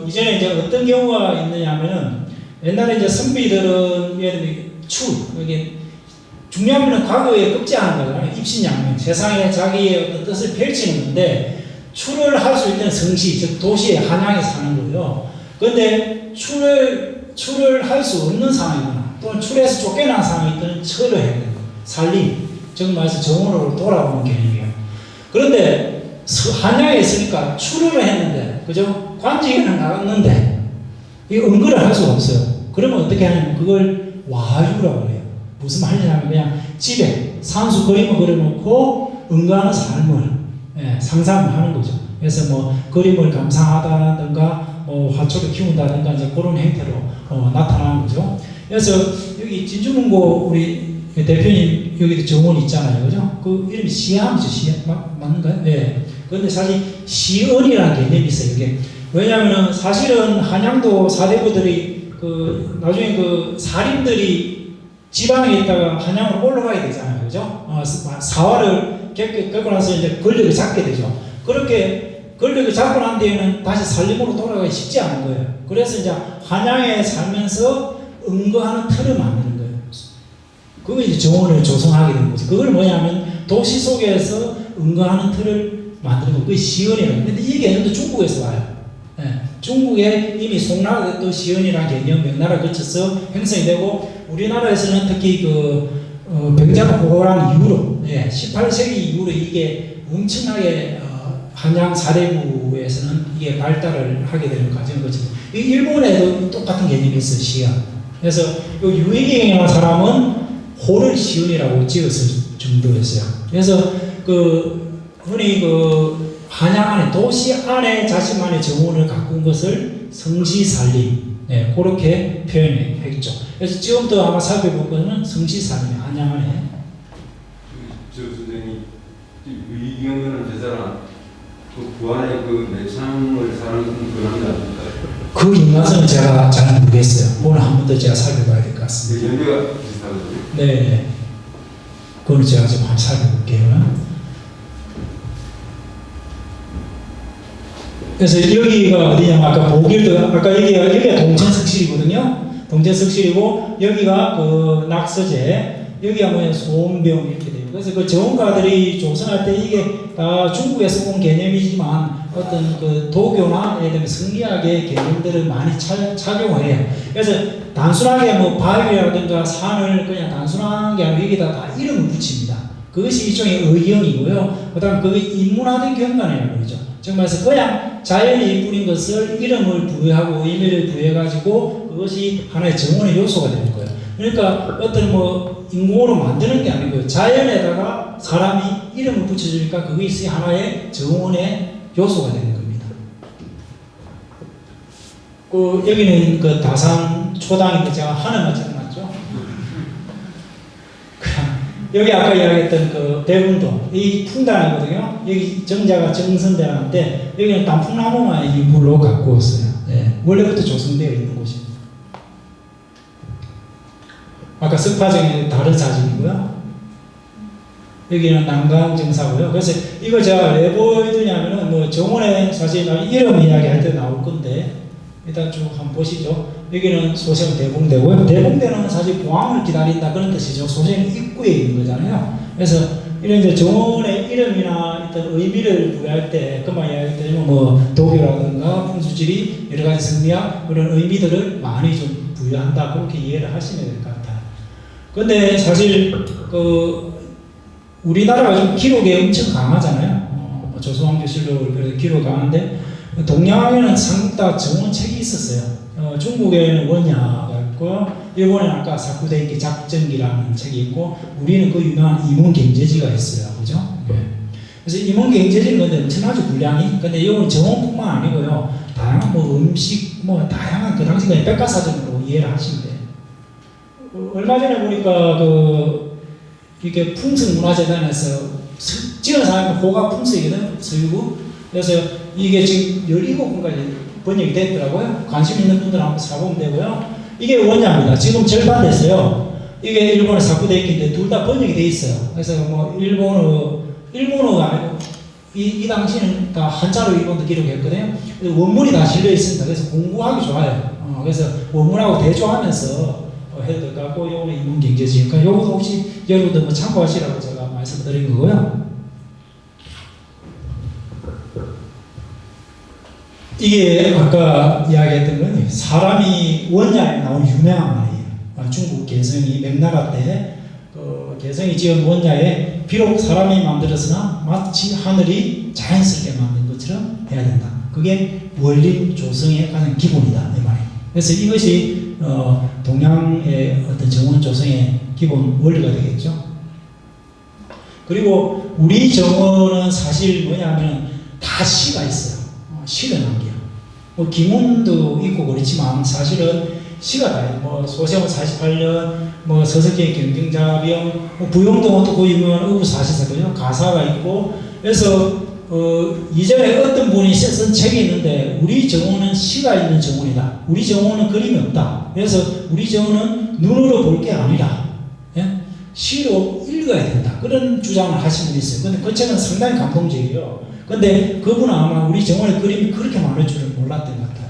Speaker 1: 이전에 이제 어떤 경우가 있느냐면은 옛날에 이제 선비들은 예를 들면 이게 중요한 건 과거에 급제하는 거잖아요. 입신양명, 세상에 자기의 어떤 뜻을 펼치는 건데 출을 할 수 있는 성시, 즉 도시의 한양에 사는 거예요. 그런데 출을 할 수 없는 상황이거나 또는 출에서 쫓겨난 상황이 있다면 철을 해야 돼요. 살림, 즉 말해서 정원으로 돌아오는 개념이에요. 그런데 한양에 있으니까 출을 했는데, 그죠? 관직에는 나갔는데 이 은근을 할 수가 없어요. 그러면 어떻게 하냐면 그걸 와유라고 해요. 무슨 말이냐면 그냥 집에 산수 그림을 그려놓고 응가하는 삶을 상상을 하는 거죠. 그래서 뭐 그림을 감상하다든가 화초를 키운다든가 이제 그런 형태로 나타나는 거죠. 그래서 여기 진주문고 우리 대표님 여기도 정원 있잖아요, 그죠? 그 이름이 시암이죠, 맞는가요? 네. 그런데 사실 시언이라는 개념이 있어요. 이게 왜냐하면 사실은 한양도 사대부들이 나중에 사림들이 지방에 있다가 한양으로 올라가야 되잖아요, 그죠? 사활을 겪고 나서 이제 권력을 잡게 되죠. 그렇게 권력을 잡고 난 뒤에는 다시 살림으로 돌아가기 쉽지 않은 거예요. 그래서 이제 한양에 살면서 응거하는 틀을 만드는 거예요. 그게 이제 정원을 조성하게 되는 거죠. 그걸 뭐냐면 도시 속에서 응거하는 틀을 만드는 거. 그게 시언이라고. 근데 이 개념도 중국에서 와요. 중국에 이미 송나라도 시언이라는 개념 명나라 거쳐서 형성이 되고 우리나라에서는 특히 병자호란 이후로 18세기 이후로 이게 엄청나게 한양 사대부에서는 이게 발달을 하게 되는 과정인 거죠. 일본에도 똑같은 개념이 있어요, 시언. 그래서 유의경이라는 사람은 호를 시언이라고 지었을 정도였어요. 그래서 흔히 한양 안에 도시 안에 자신만의 정원을 가꾼 것을 성시살림 그렇게 표현했죠. 그래서 지금부터 아마 살펴볼 거는 성시살림 한양 안에.
Speaker 2: 저 선생님 위경이라는 제사랑 부안의 매창을 사는 그런 남자입니까?
Speaker 1: 그 인간성은 제가 잘 모르겠어요. 오늘 한 번 더 제가 살펴봐야 될 것 같습니다.
Speaker 2: 연배가 비슷하거든요.
Speaker 1: 네, 그건 제가 좀 한번 살펴볼게요. 그래서 여기가 어디냐면 아까 보길도 아까 여기가 동천석실이거든요. 동천석실이고 여기가 낙서제, 여기가 뭐냐 소원병 이렇게 돼요. 그래서 정원가들이 조성할 때 이게 다 중국에서 온 개념이지만 어떤 도교나 예를 들면 성리학의 개념들을 많이 착용해요. 그래서 단순하게 뭐 바위라든가 산을 그냥 단순하게 하면 여기다 다 이름을 붙입니다. 그것이 일종의 의경이고요. 그 다음 그게 인문화된 경관이라고 그러죠. 정말서 그냥 자연이 뿌린 것을 이름을 부여하고 의미를 부여해가지고 그것이 하나의 정원의 요소가 되는 거예요. 그러니까 어떤 인공으로 만드는 게 아니고요. 자연에다가 사람이 이름을 붙여주니까 그것이 하나의 정원의 요소가 되는 겁니다. 여기는 다산 초당인데 제가 하나만 적어놨죠. 여기 아까 이야기했던 대운도 이 풍단이거든요. 여기 정자가 정선대라는데 여기는 단풍나무만 일부러 갖고 왔어요. 원래부터 조성되어 있는 곳입니다. 아까 석파정이 다른 사진이고요. 여기는 난강정사고요. 그래서 이거 제가 왜 보여드냐면은 정원에 사실 이름 이야기할 때 나올 건데 일단 쭉 한번 보시죠. 여기는 소생 대봉대고요. 대봉대는 사실 봉황을 기다린다 그런 뜻이죠. 소생 입구에 있는 거잖아요. 그래서 이런 이제 정원의 이름이나 어떤 의미를 부여할 때 그만 이야기했다면 도교라든가 풍수지리 여러 가지 성리학 그런 의미들을 많이 좀 부여한다 그렇게 이해를 하시면 될 것 같아요. 그런데 사실 우리나라가 좀 기록에 엄청 강하잖아요. 조선왕조실록 그래도 기록 강한데 동양에는 삼국다 정원책이 있었어요. 중국에는 원야가 있고 일본에는 아까 사쿠데이키 작전기라는 책이 있고 우리는 그 유명한 임원경제지가 있어요. 그죠? 그래서 임원경제지는 근데 엄청나죠 분량이. 근데 이건 정원뿐만 아니고요. 다양한 음식 다양한 그 당시 그냥 백과사전으로 이해를 하시면 돼요. 얼마 전에 보니까 이게 풍성문화재단에서 지은 사람이 호가 풍수이거든. 서유구. 그래서 이게 지금 17권까지 번역이 됐더라고요. 관심 있는 분들은 한번 사보면 되고요. 이게 원자입니다. 지금 절판됐어요. 이게 일본어 사쿠 데이키인데 둘 다 번역이 돼 있어요. 그래서 뭐 일본어가 아니고 이 당시는 다 한자로 일본도 기록했거든요. 원문이 다 실려 있습니다. 그래서 공부하기 좋아요. 그래서 원문하고 대조하면서 해도 될 것 같고, 요거는 인문경제지니까 요것도 혹시 여러분들 뭐 참고하시라고 제가 말씀드린 거고요. 이게 아까 이야기했던 건 사람이 원자에 나온 유명한 말이에요. 중국 개성이 명나라 때 개성이 지은 원자에 비록 사람이 만들었으나 마치 하늘이 자연스럽게 만든 것처럼 해야 된다. 그게 원림 조성의 가장 기본이다 이 말이에요. 그래서 이것이 동양의 어떤 정원 조성의 기본 원리가 되겠죠. 그리고 우리 정원은 사실 뭐냐면 다 시가 있어요. 시를 남겨요. 뭐 기문도 있고 그렇지만 사실은 시가 다 있어요. 뭐 소세원 48년, 뭐 서석기의 경쟁자병, 뭐 부용동은 또 그 유명한 의부사시사거든요. 가사가 있고. 그래서 이전에 어떤 분이 쓴 책이 있는데 우리 정원은 시가 있는 정원이다. 우리 정원은 그림이 없다. 그래서 우리 정원은 눈으로 볼 게 아니라 시로 읽어야 된다. 그런 주장을 하신 분이 있어요. 근데 그 책은 상당히 감동적이에요. 근데 그분은 아마 우리 정원의 그림이 그렇게 많을 줄은 몰랐던 것 같아요.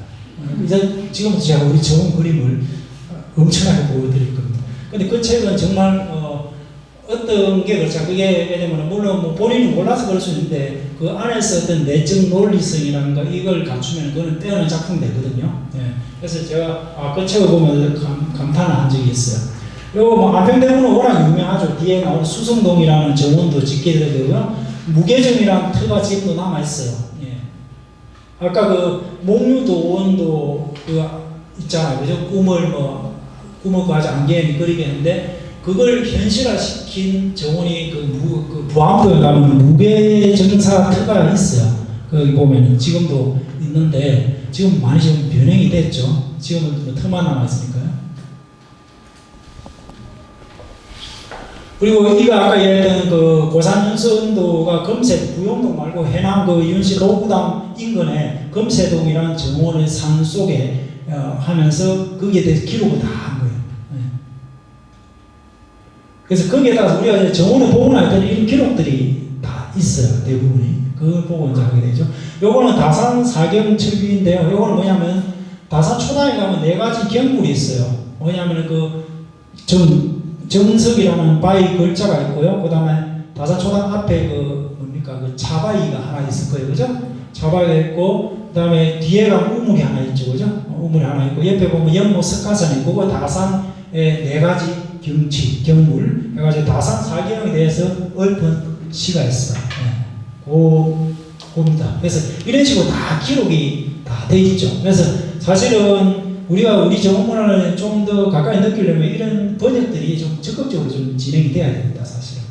Speaker 1: 이제 지금부터 제가 우리 정원 그림을 엄청나게 보여드릴 겁니다. 근데 그 책은 정말 어떤 게 그렇죠. 그게 왜냐면 물론 뭐 본인이 몰라서 그럴 수 있는데 그 안에서 어떤 내적 논리성이라는 거 이걸 갖추면 그거는 뛰어난 작품이 되거든요. 예. 그래서 제가 그 책을 보면 감탄을 한 적이 있어요. 요거 뭐 안평대문은 워낙 유명하죠. 뒤에 나오는 수성동이라는 정원도 짓게 되고요. 무계정이라는 터가 지금도 남아 있어요. 예. 아까 그 목류도원도 그 있잖아요. 그죠? 꿈을 가지 안개에 그리겠는데 그걸 현실화시킨 정원이 그 부암도에 가면 무계정사 터가 있어요. 거기 보면 지금도 있는데 지금 많이 좀 변형이 됐죠. 지금은 뭐 터만 남아 있으니까요. 그리고 이가 아까 얘기했던 그 고산연수운도가 금세 부용동 말고 해남 그 윤시 로구당 인근에 금세동이라는 정원의 산 속에 하면서 거기에 대해서 기록을 다 한 거예요. 네. 그래서 거기에 따라서 우리가 정원을 보고 나니까 이런 기록들이 다 있어요. 대부분이. 그걸 보고 이제 하게 되죠. 요거는 다산 사경첩인데요. 요거는 뭐냐면 다산 초당에 가면 4가지 경물이 있어요. 뭐냐면 정석이라는 바위 글자가 있고요. 그 다음에 다산초당 앞에 그 차바위가 하나 있을 거예요. 그죠? 차바위가 있고, 그 다음에 뒤에 가면 우물이 하나 있죠. 그죠? 우물이 하나 있고, 옆에 보면 연못 석가산이 있고, 그 다산의 4가지 경치, 경물, 해가지고 다산 사경에 대해서 읊은 시가 있어요. 네. 그겁니다. 그래서 이런 식으로 다 기록이 다 돼 있죠. 그래서 사실은 우리가 우리 정원문화를 좀 더 가까이 느끼려면 이런 번역들이 좀 적극적으로 좀 진행이 돼야 됩니다, 사실은.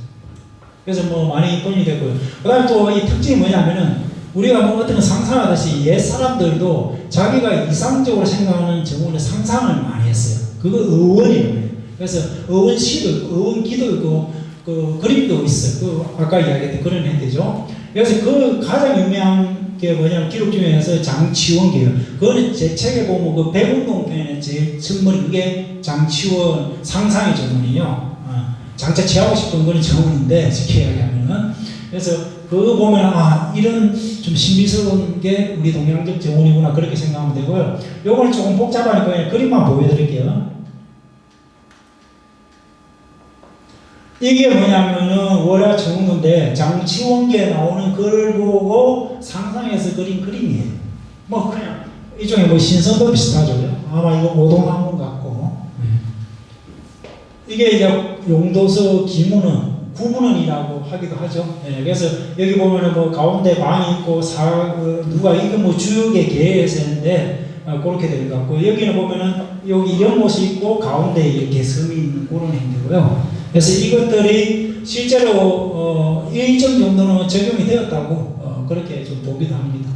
Speaker 1: 그래서 뭐 많이 번역이 되고요. 그 다음에 또 이 특징이 뭐냐면은 우리가 뭐 어떤 거 상상하듯이 옛 사람들도 자기가 이상적으로 생각하는 정원의 상상을 많이 했어요. 그거 어원이에요. 그래서 어원시도 있고, 어원기도 있고, 그 그림도 있어요. 그 아까 이야기했던 그런 행태죠. 그래서 그 가장 유명한 게 뭐냐면 기록 중에서 장치원계요. 그거는 제 책에 보면 그 백운동 편에 제일 선물이 그게 장치원 상상의 정원이요. 장차 취하고 싶은 거는 정원인데 쉽게 이야기하면은 그래서 그거 보면 이런 좀 신비스러운 게 우리 동양적 정원이구나 그렇게 생각하면 되고요. 요거는 조금 복잡하니까 그림만 보여드릴게요. 이게 뭐냐면은 월화 정문인데 장치원계에 나오는 글을 보고 상상해서 그린 그림이에요. 뭐 그냥 이쪽에 뭐 신선도 비슷하죠. 아마 이거 오동나무 같고. 이게 이제 용도서 기문은 구문은이라고 하기도 하죠. 네, 그래서 여기 보면은 뭐 가운데 방이 있고 누가 이거 뭐 주역의 계에서 했는데 그렇게 되는 것 같고 여기는 보면은 여기 연못이 있고 가운데 이렇게 섬이 있는 그런 행태고요. 그래서 이것들이 실제로 일정 정도는 적용이 되었다고 그렇게 좀 보기도 합니다.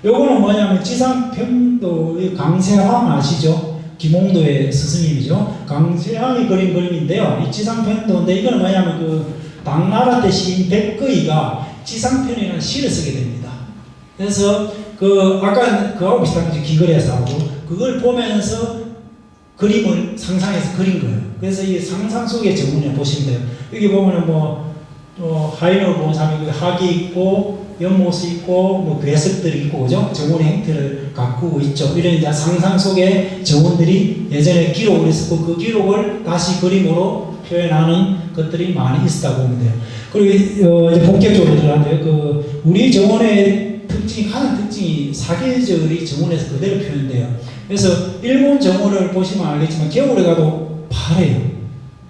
Speaker 1: 요거는 뭐냐면 지상편도 강세황 아시죠? 김홍도의 스승님이죠. 강세황이 그린 그림인데요. 이 지상편도인데 이거는 뭐냐면 그 당나라 때 시인 백거이가 지상편이라는 시를 쓰게 됩니다. 그래서 그 아까 그하고 비슷한 게 귀걸이에서 하고 그걸 보면서 그림을 상상해서 그린 거예요. 그래서 이 상상 속의 정원에 보시면 돼요. 여기 보면은 뭐 하인을 보는 사람이 학이 있고 연못이 있고 뭐 괴석들이 있고 그죠? 정원의 행태를 가꾸고 있죠. 이런 이제 상상 속의 정원들이 예전에 기록을 했었고 그 기록을 다시 그림으로 표현하는 것들이 많이 있었다고 보면 돼요. 그리고 이제 본격적으로 들어가는데요. 그 우리 정원의 가장 특징이 사계절이 정원에서 그대로 표현돼요. 그래서 일본 정원을 보시면 알겠지만 겨울에 가도 파래요.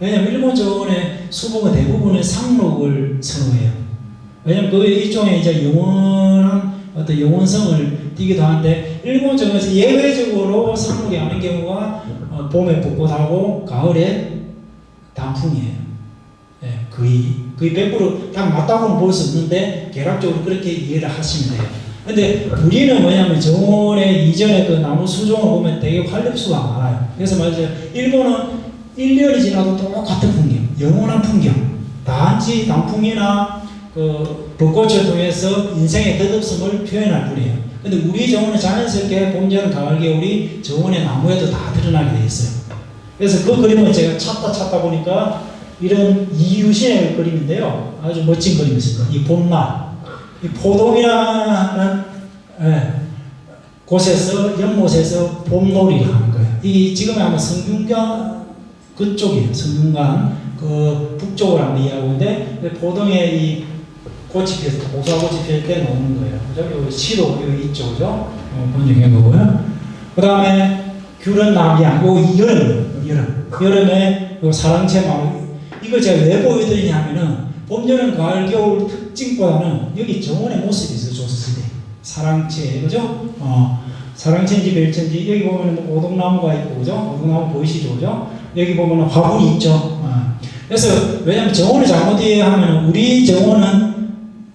Speaker 1: 왜냐하면 일본 정원의 수목은 대부분은 상록을 선호해요. 왜냐하면 그 일종의 이제 영원한 어떤 영원성을 띠기도 하는데 일본 정원에서 예외적으로 상록이 하는 경우가 봄에 벚꽃하고 가을에 단풍이에요. 예, 거의 100% 딱 맞다고는 볼 수 없는데 개략적으로 그렇게 이해를 하시면 돼요. 근데 우리는 뭐냐면 정원의 이전에 그 나무 수종을 보면 되게 활력수가 많아요. 그래서 말이죠. 일본은 1년이 지나도 똑같은 풍경, 영원한 풍경. 단지 단풍이나 그 벚꽃을 통해서 인생의 덧없음을 표현할 뿐이에요. 근데 우리 정원은 자연스럽게 봄, 여름, 가을, 겨울이 정원의 나무에도 다 드러나게 돼 있어요. 그래서 그 그림을 제가 찾다 보니까 이런 이유신의 그림인데요. 아주 멋진 그림이었습니다. 이 봄날, 이 포동이라는 곳에서 연못에서 봄놀이를 하는 거예요. 이 지금 아마 성균관 그쪽이에요. 성균관 그 북쪽을 한번 이해하고인데 포동에 이 꽃이 피어서 고사꽃이 피을 때 노는 거예요. 그죠? 여기 시도 여기 있죠, 그죠? 번역한 거고요. 그 다음에 귤은 나비향, 여름에 요 사랑채 마루. 이거 제가 왜 보여드리냐면은 봄, 여름, 가을, 겨울 특징보다는 여기 정원의 모습이 있어요. 조선시대 사랑채, 그죠? 사랑채인지 별채인지 여기 보면 오동나무가 있고, 그죠? 오동나무 보이시죠, 그죠? 여기 보면 화분이 있죠. 그래서 왜냐면 정원을 잘못 이해하면 우리 정원은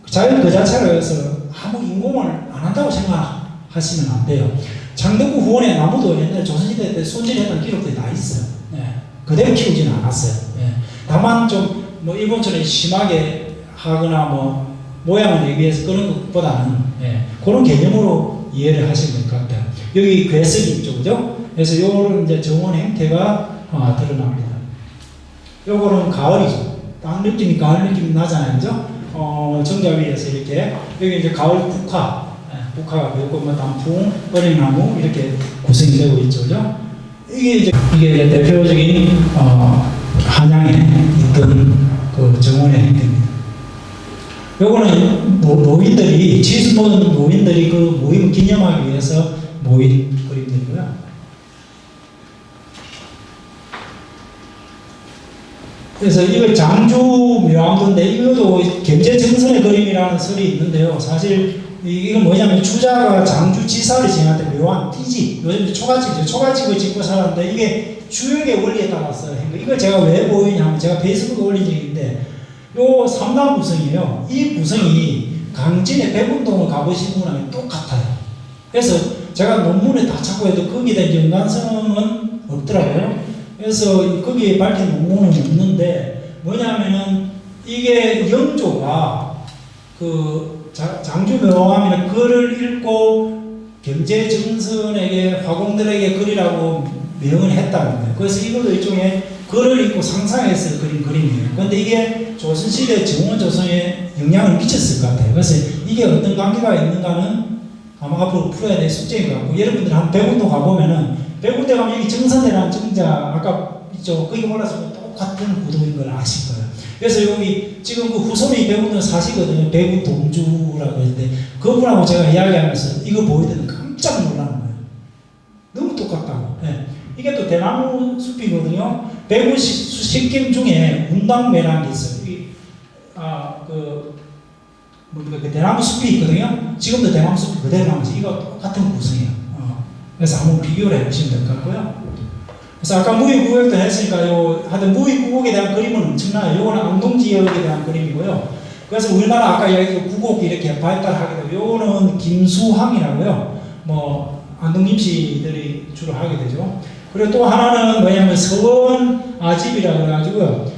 Speaker 1: 자연 그 자체로 해서 아무 인공을 안 한다고 생각하시면 안 돼요. 창덕구 후원의 나무도 옛날에 조선시대 때 손질했던 기록들이 다 있어요. 예. 그대로 키우지는 않았어요. 예. 다만 좀 뭐 일본처럼 심하게 하거나 뭐 모양을 내기 위해서 그런 것보다는 그런 개념으로 이해를 하시면 될 것 같아요. 여기 괴석이 있죠, 그죠? 그래서 요런 이제 정원 행태가 드러납니다. 요거는 가을이죠. 딱 느낌이 가을 느낌이 나잖아요, 그죠? 정자 위에서 이렇게 여기 이제 가을 북화가 되고 뭐 단풍, 어린나무 이렇게 구성이 되고 있죠, 그죠? 이게 대표적인 한양에 있던 그 정원의 행태입니다. 요거는 노인들이 지수본 노인들이 그 모임을 기념하기 위해서 모인 그림들이고요. 그래서 이걸 장주 묘암도인데 이것도 gem제정선의 그림이라는 설이 있는데요. 사실 이건 뭐냐면 주자가 장주지사를 지낼 때 묘한 띠지, 요즘 초가집을 짓고 살았는데 이게 주역의 원리에 따라서 이걸 제가 왜 보이냐면 제가 페이스북에 올린 적이 있는데 요 3단 구성이에요. 이 구성이 강진의 백운동을 가보신 분하고 똑같아요. 그래서 제가 논문에 다 찾고 해도 거기에 대한 연관성은 없더라고요. 그래서 거기에 밝힌 논문은 없는데 뭐냐면은 이게 영조가 그 장주묘암이라는 글을 읽고 gem제정선에게 화공들에게 그리라고 명을 했다는 거예요. 그래서 이것도 일종의 글을 읽고 상상해서 그린 그림이에요. 그런데 이게 조선시대 정원 조성에 영향을 미쳤을 것 같아요. 그래서 이게 어떤 관계가 있는가는 아마 앞으로 풀어야 될 숙제인 것 같고, 여러분들 한 백운도 가보면은 백운대 가면 여기 정선대라는 정자 아까 있죠. 거기 올라서 똑같은 구도인 걸 아실 거예요. 그래서 여기 지금 그 후손이 백운도 사시거든요. 백운 동주라고 했는데 그분하고 제가 이야기하면서 이거 보일 때는 깜짝 놀라는 거예요. 너무 똑같다고. 네. 이게 또 대나무 숲이거든요. 백운 식경 중에 운당매라는 게 있어요. 그 대나무 숲이 있거든요. 지금도 대나무 숲이 그대로 남아서 이거 똑같은 구성이에요. 그래서 한번 비교를 해보시면 될 것 같고요. 그래서 아까 무의구국도 했으니까 하여튼 무의구국에 대한 그림은 엄청나요. 요거는 안동지역에 대한 그림이고요. 그래서 우리나라 아까 이야기했던 구곡이 이렇게 발달하게 되고 요거는 김수항이라고요. 뭐 안동김씨들이 주로 하게 되죠. 그리고 또 하나는 뭐냐면 서원 아집이라고 해가지고요.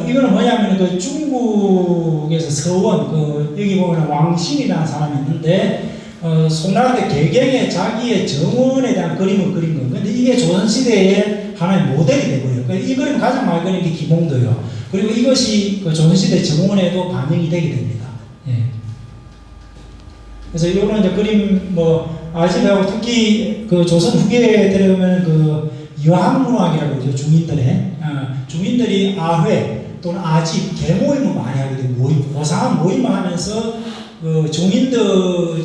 Speaker 1: 이거는 뭐냐면 그 중국에서 서원 여기 보면 왕신이라는 사람이 있는데 송나라 때 개경에 자기의 정원에 대한 그림을 그린 거예요. 근데 이게 조선시대의 하나의 모델이 되고요. 이 그림 가장 많이 그린 게 기봉도예요. 그리고 이것이 그 조선시대 정원에도 반영이 되게 됩니다. 예. 그래서 이거는 이제 그림 아시다고 특히 그 조선 후기에 들어오면 그 여학문학이라고 그러죠. 중인들이 아회 또는 아집 계모임을 많이 하게 돼요. 고상한 모임을 하면서 그 중인들이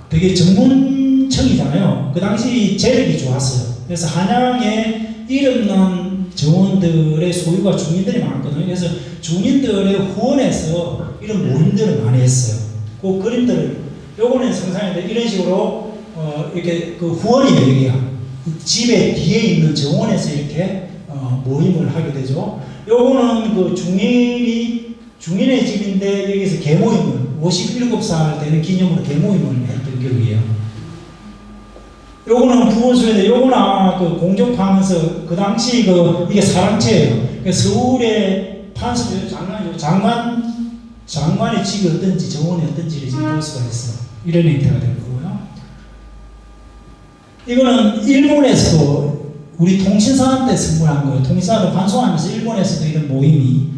Speaker 1: 되게 전문청이잖아요. 그 당시 재력이 좋았어요. 그래서 한양에 이름난 정원들의 소유가 중인들이 많았거든요. 그래서 중인들의 후원에서 이런 모임들을 많이 했어요. 그 그림들을 요거는 상상인데 이런 식으로 이렇게 그 후원이에요. 여기가 집의 뒤에 있는 정원에서 이렇게 모임을 하게 되죠. 요거는 그 중인의 집인데 여기서 계모임을 57살 되는 기념으로 계모임을 했던 기억이에요. 요거는 부원수인데 요거는 아마 그 공정파하면서 그 당시 이게 사랑채예요. 서울의 판서 장관의 집이 어떤지 정원이 어떤지를 지금 볼 수가 있어. 이런 형태가 될 거고요. 이거는 일본에서 우리 통신사람 때 선물한 거예요. 통신사를 환송하면서 일본에서도 이런 모임이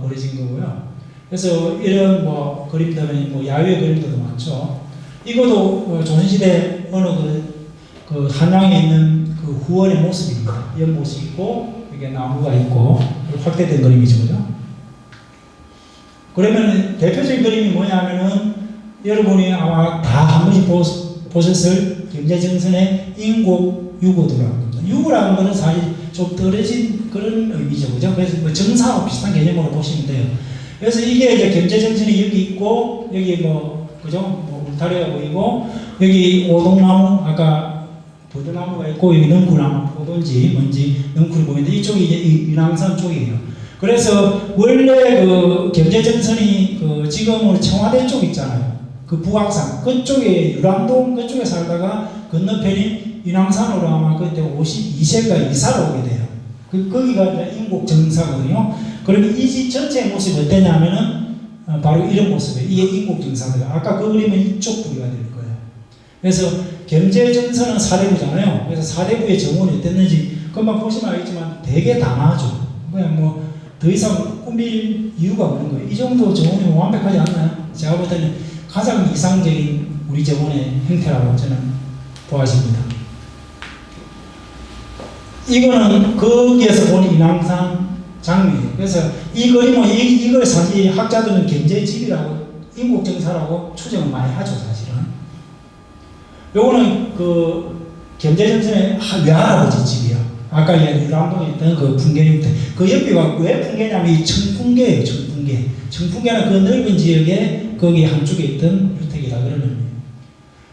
Speaker 1: 벌어진 거고요. 그래서 이런 그림들은 야외 그림들도 많죠. 이것도 조선시대 어느 그 한양에 있는 그 후원의 모습입니다. 연못이 있고 이게 나무가 있고 확대된 그림이죠, 그죠? 그러면 대표적인 그림이 뭐냐면은 여러분이 아마 다 한 번씩 보셨을 경제정선의 인곡 유고도라고 합니다. 유고라는 것은 사실 좀 떨어진 그런 의미죠, 그죠? 그래서 정사하고 비슷한 개념으로 보시면 돼요. 그래서 이게 이제 경제정선이 여기 있고 여기 그죠? 울타리가 보이고 여기 오동나무 아까 버드나무가 있고 여기 능구나무 포도인지 뭔지 능쿨이 보이는데 이쪽이 이제 인왕산 쪽이에요. 그래서 원래 그 경제정선이 그 지금은 청와대 쪽 있잖아요. 그 북악산 그쪽에 유람동 그쪽에 살다가 건너편인 인왕산으로 아마 그때 52세가 이사를 오게 돼요. 거기가 이제 인곡정사거든요. 그러면 이 집 전체의 모습이 어땠냐면은 바로 이런 모습이에요. 이게 인곡정사거든요. 아까 그 그림은 이쪽 부위가 될 거예요. 그래서 경제정선은 사대부잖아요. 그래서 사대부의 정원이 어땠는지 금방 보시면 알겠지만 되게 단아하죠. 그냥 더 이상 꾸밀 이유가 없는 거예요. 이 정도 정원이면 완벽하지 않나요? 제가 볼 때는 가장 이상적인 우리 정원의 형태라고 저는 보아집니다. 이거는 거기에서 본 인왕산 장미예요. 그래서 이 그림은 이걸 사실 학자들은 경제집이라고 인국정사라고 추정을 많이 하죠, 사실은. 요거는 그 경제정선의 외할아버지 집이야. 아까 유람동에 있던 그 풍계육대. 그 옆에가 왜 풍계냐면 이 청풍계예요, 청풍계. 청풍계는 그 넓은 지역에 거기 한쪽에 있던 주택이라 그러는 거예요.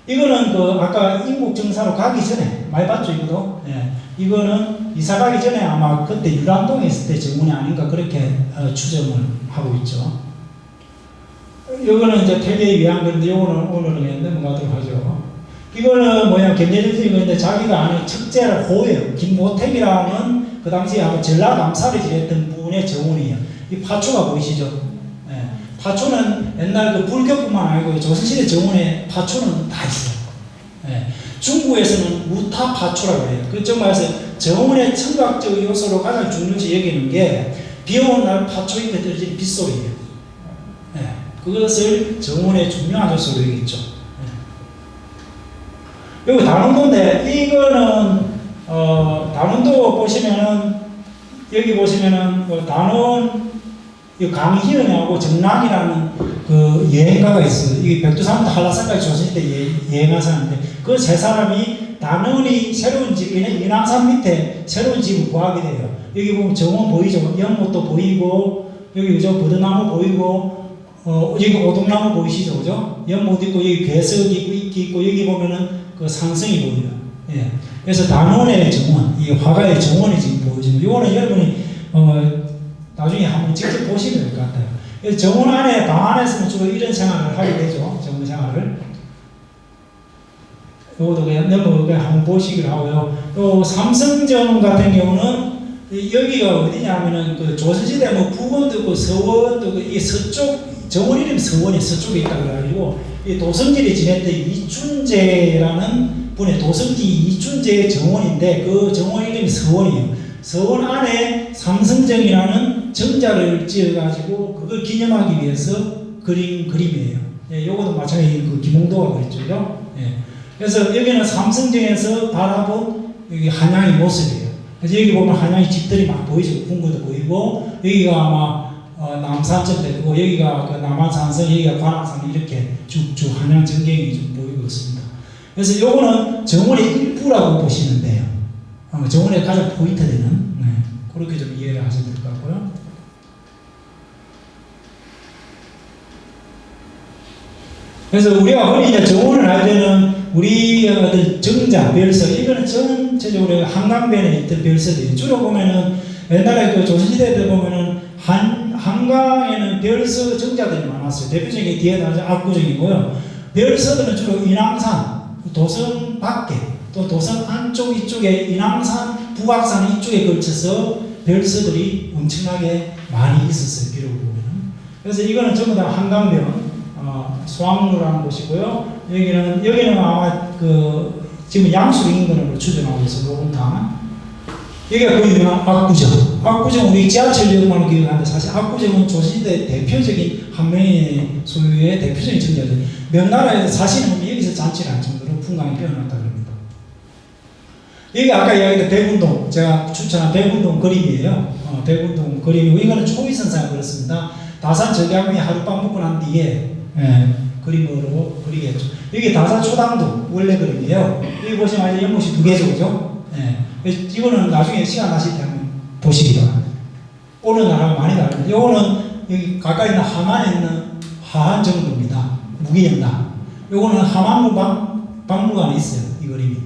Speaker 1: 이거는 그 아까 인국정사로 가기 전에 많이 봤죠, 이거도. 예. 이거는 이사 가기 전에 아마 그때 유람동에 있을 때 정문이 아닌가 그렇게 추정을 하고 있죠. 이거는 이제 폐계에 위한 건데 이거는 오늘은 넘어가도록 하죠. 이거는 경제정선이 건데 자기가 아는 척제를 호예요. 김모택이라는 그 당시에 아마 전라남사를 지냈던 분의 정원이에요. 이 파초가 보이시죠? 예. 파초는 옛날 그 불교뿐만 아니고 조선시대 정원에 파초는 다 있어요. 예. 중국에서는 우타 파초라고 해요. 그쪽 말해서 정원의 청각적 요소로 가장 중요시 여기는 게 비 오는 날 파초 잎에 떨어지는 빗소리예요. 예. 그것을 정원의 중요한 요소로 여기죠. 여기 단원도인데 이거는 단원도 보시면은 여기 보시면은 단원 강희은하고 정랑이라는 그 여행가가 있어요. 이게 백두산부터 한라산까지 조선시대 여행한 사람인데 그 세 사람이 단원이 새로운 집이네 인왕산 밑에 새로운 집을 구하게 돼요. 여기 보면 정원 보이죠? 연못도 보이고 여기 그죠? 버드나무 보이고 여기 오동나무 보이시죠? 그죠? 연못 있고 여기 괴석이 있고 이끼 있고 여기 보면은 그 상승이 보여요. 예. 그래서 단원의 정원, 이 화가의 정원이 지금 보여지는. 이거는 여러분이 나중에 한번 직접 보시면 될 것 같아요. 그래서 정원 안에 방 안에서는 주로 이런 생활을 하게 되죠. 정원 생활을. 이것도 그냥 한번 보시기로 하고요. 요 삼성정 같은 경우는 여기가 어디냐면은 그 조선시대 북원도 있고 서원도 있고 이 서쪽 정원 이름이 서원이 서쪽에 있다 그래가지고 이 도성질이 지냈던 이춘재라는 분의 도성지 이춘재의 정원인데 그 정원 이름이 서원이에요. 서원 안에 삼성정이라는 정자를 지어가지고 그걸 기념하기 위해서 그린 그림이에요. 예, 요것도 마찬가지 그 김홍도가 그랬죠. 예. 그래서 여기는 삼성정에서 바라본 여기 한양의 모습이에요. 그래서 여기 보면 한양의 집들이 막 보이죠. 궁궐도 보이고 여기가 아마 남산점 되고 여기가 그 남한산성, 여기가 관악산 이렇게 쭉쭉 한양 전경이 좀 보이고 있습니다. 그래서 요거는 정원의 일부라고 보시면 돼요. 정원의 가장 포인트 되는 그렇게 좀 이해를 하셔야 될 것 같고요. 그래서 우리가 흔히 이제 정원을 할 때는 우리 어떤 정자, 별서 이거는 전체적으로 한강변에 있던 별서들이 주로 보면은 옛날에 그 조선시대 때 보면은 한강에는 별서 정자들이 많았어요. 대표적인 뒤에 나오죠 압구정이고요. 별서들은 주로 인왕산, 도성 밖에 또 도성 안쪽 이쪽에 인왕산, 북악산 이쪽에 걸쳐서 별서들이 엄청나게 많이 있었어요. 기록을 보면은. 그래서 이거는 전부 다 한강변 수학루라는 곳이고요. 여기는 아마 그 지금 양수로 인근으로 추정하고 있어요. 노원탕. 여기가 그 유명한 압구정. 압구정 우리 지하철역만 기억하는데 사실 압구정은 조선시대 대표적인 한 명의 소유의 대표적인 정자죠. 명나라에서 사시는 분이 여기서 잔치를 할 정도로 풍광이 뛰어났다 그럽니다. 여기 아까 이야기했던 백운동, 제가 추천한 백운동 그림이에요. 백운동 그림이고 이거는 초이선상 그렇습니다. 다산 적양이 하룻밤 묵고 난 뒤에 그림으로 그리겠죠. 여기 다산초당도 원래 그림이에요. 여기 보시면 아직 연못이 두 개죠, 그죠? 이거는 나중에 시간 나실 때 한번 보시기 바랍니다. 어느 나라가 많이 다릅니다. 요거는 여기 가까이 있는 하만에 있는 하한 정도입니다. 무기연당. 요거는 하만무 박물관에 있어요. 이 그림이.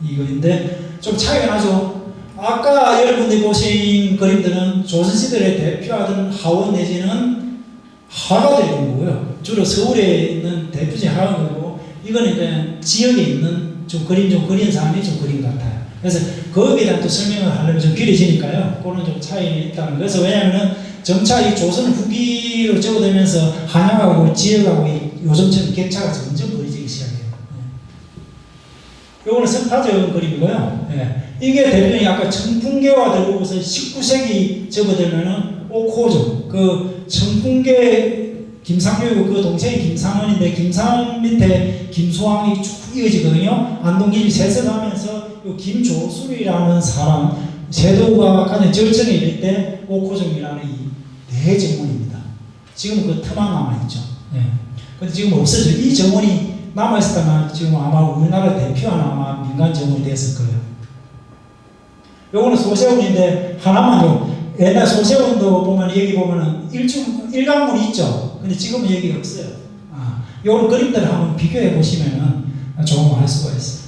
Speaker 1: 이거인데 좀 차이가 나죠. 아까 여러분들이 보신 그림들은 조선시대에 대표하던 하원 내지는 화가들이 그린 거고요. 주로 서울에 있는 대표적인 화가들이고 이거는 그냥 지역에 있는 좀 그림 좀 그린 사람이 좀 그린 것 같아요. 그래서 거기에 대한 또 설명을 하려면 좀 길어지니까요. 그런 좀 차이가 있다는 거예요. 그래서 왜냐하면 점차 이 조선 후기로 접어들면서 한양하고 지역하고 요즘처럼 격차가 점점 벌어지기 시작해요. 요거는 성파적 그림이고요. 이게 대표적인 아까 청풍계와 들어오고서 19세기 접어들면은 오코죠. 그 청풍계 김상교이고 그 동생이 김상원인데 김상원 밑에 김수왕이 쭉 이어지거든요. 안동길이 세습하면서 요 김조술이라는 사람 세도가 가장 절정에 이를 때 오코정이라는 이 대정원입니다. 지금 그 터만 남아있죠. 근데 지금 없어져. 이 정원이 남아있었다면 지금 아마 우리나라 대표한 아마 민간 정원이 됐을 거예요. 요거는 소세원인데 하나만요. 옛날 소세원도 보면 여기 보면은 일강물이 있죠. 근데 지금은 여기가 없어요. 요런 그림들을 한번 비교해 보시면은 조금 알 수가 있어요.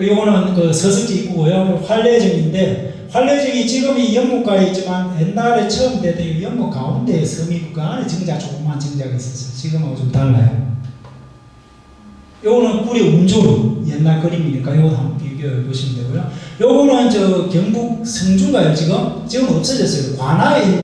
Speaker 1: 요거는 그 서석지 입구고요. 활례정인데 활례정이 지금 이 연못가에 있지만 옛날에 처음 됐던 연못 가운데에 섬이 그 안에 정자 조그만 정자가 있었어요. 지금하고 좀 달라요. 요거는 꿀의 운조로 옛날 그림이니까 요거 한번 비교해 보시면 되고요. 요거는 저 경북 성주가요. 지금 없어졌어요. 관아에